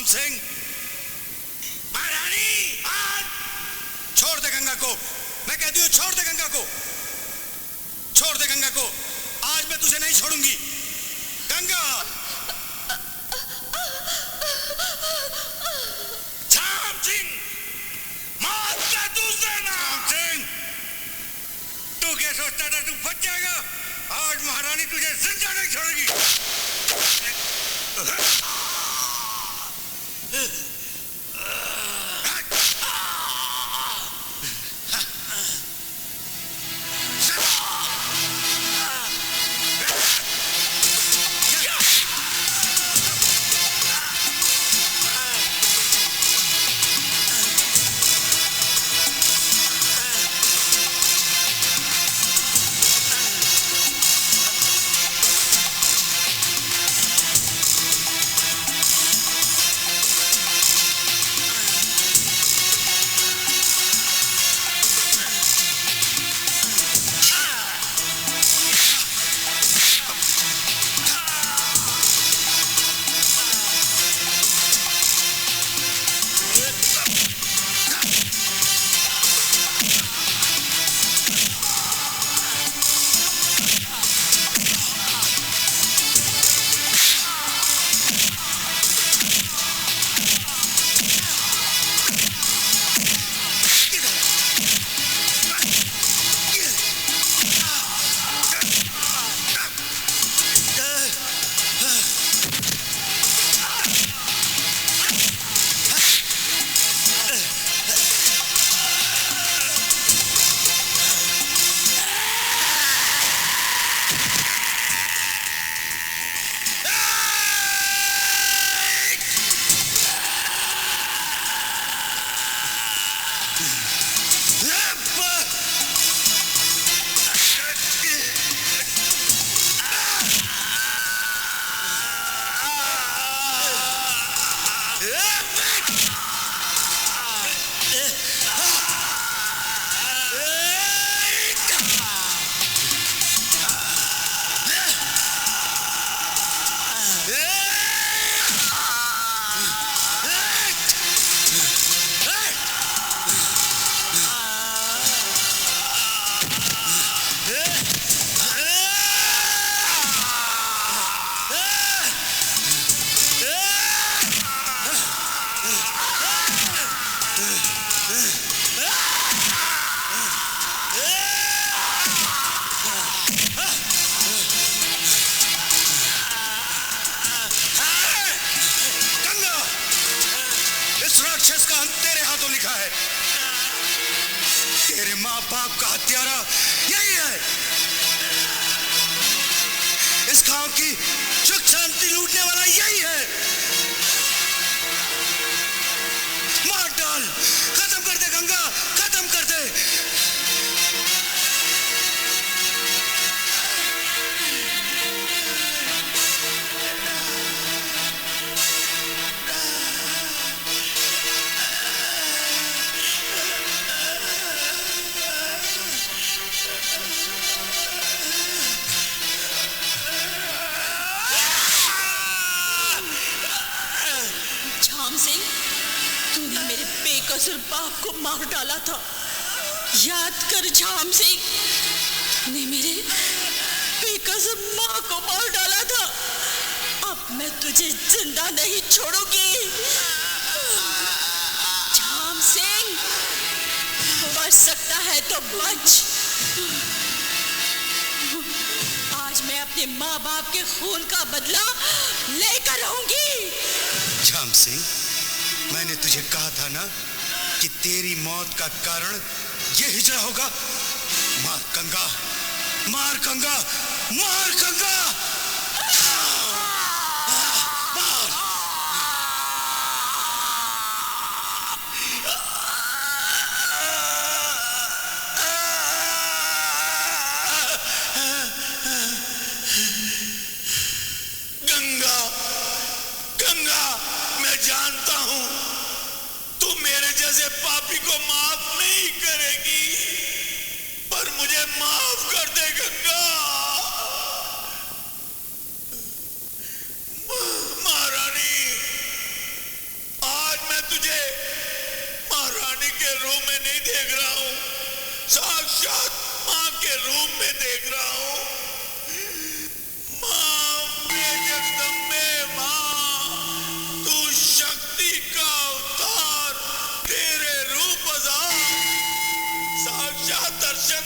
सिंह, महारानी छोड़ दे गंगा को। मैं कहती हूँ छोड़ दे गंगा को, छोड़ दे गंगा को। आज मैं तुझे नहीं छोड़ूंगी। गंगा, झाम सिंह, मौत का दूसरा नाम। सिंह, तू क्या सोचता था तू बच जाएगा? आज महारानी तुझे जिंदा नहीं छोड़ेगी।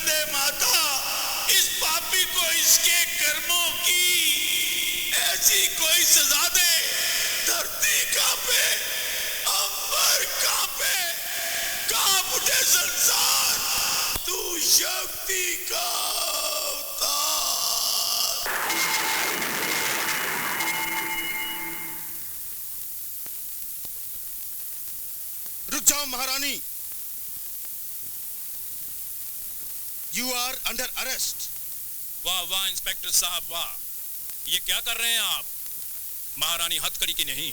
वंदे माता, इस पापी को इसके कर्मों की ऐसी कोई सजा दे, धरती कांपे, अंबर कांपे, कांप उठे संसार, तू शक्ति का रुक जाओ महारानी, यू आर अंडर अरेस्ट। वाह वाह इंस्पेक्टर साहब वाह, ये क्या कर रहे हैं आप? महारानी हथकड़ी की नहीं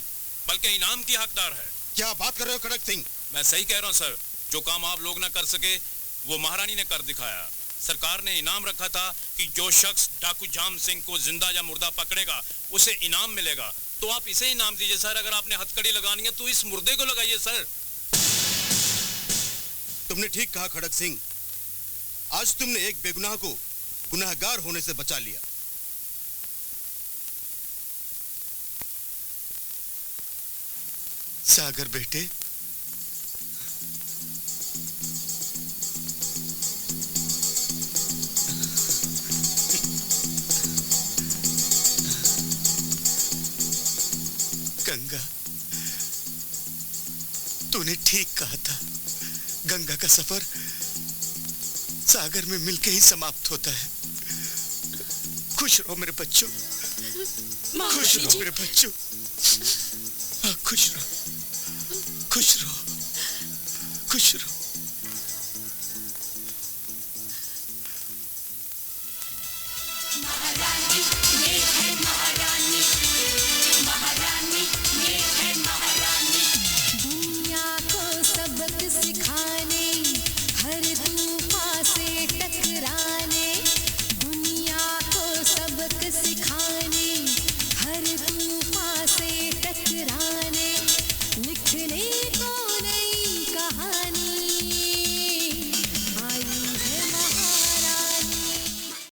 बल्कि इनाम की हकदार है। क्या बात कर रहे हो खड़क सिंह? मैं सही कह रहा हूँ सर, जो काम आप लोग ना कर सके वो महारानी ने कर दिखाया। सरकार ने इनाम रखा था कि जो शख्स डाकू जाम सिंह को जिंदा या मुर्दा पकड़ेगा उसे इनाम मिलेगा, तो आप इसे इनाम दीजिए सर। अगर आपने हथकड़ी लगानी है तो इस मुर्दे को लगाइए सर। तुमने ठीक कहा खड़क सिंह, आज तुमने एक बेगुनाह को गुनाहगार होने से बचा लिया। सागर बेटे, गंगा, तूने ठीक कहा था, गंगा का सफर सागर में मिलके ही समाप्त होता है। खुश रहो मेरे बच्चों, खुश रहो मेरे बच्चों, खुश रहो, खुश रहो, खुश रहो।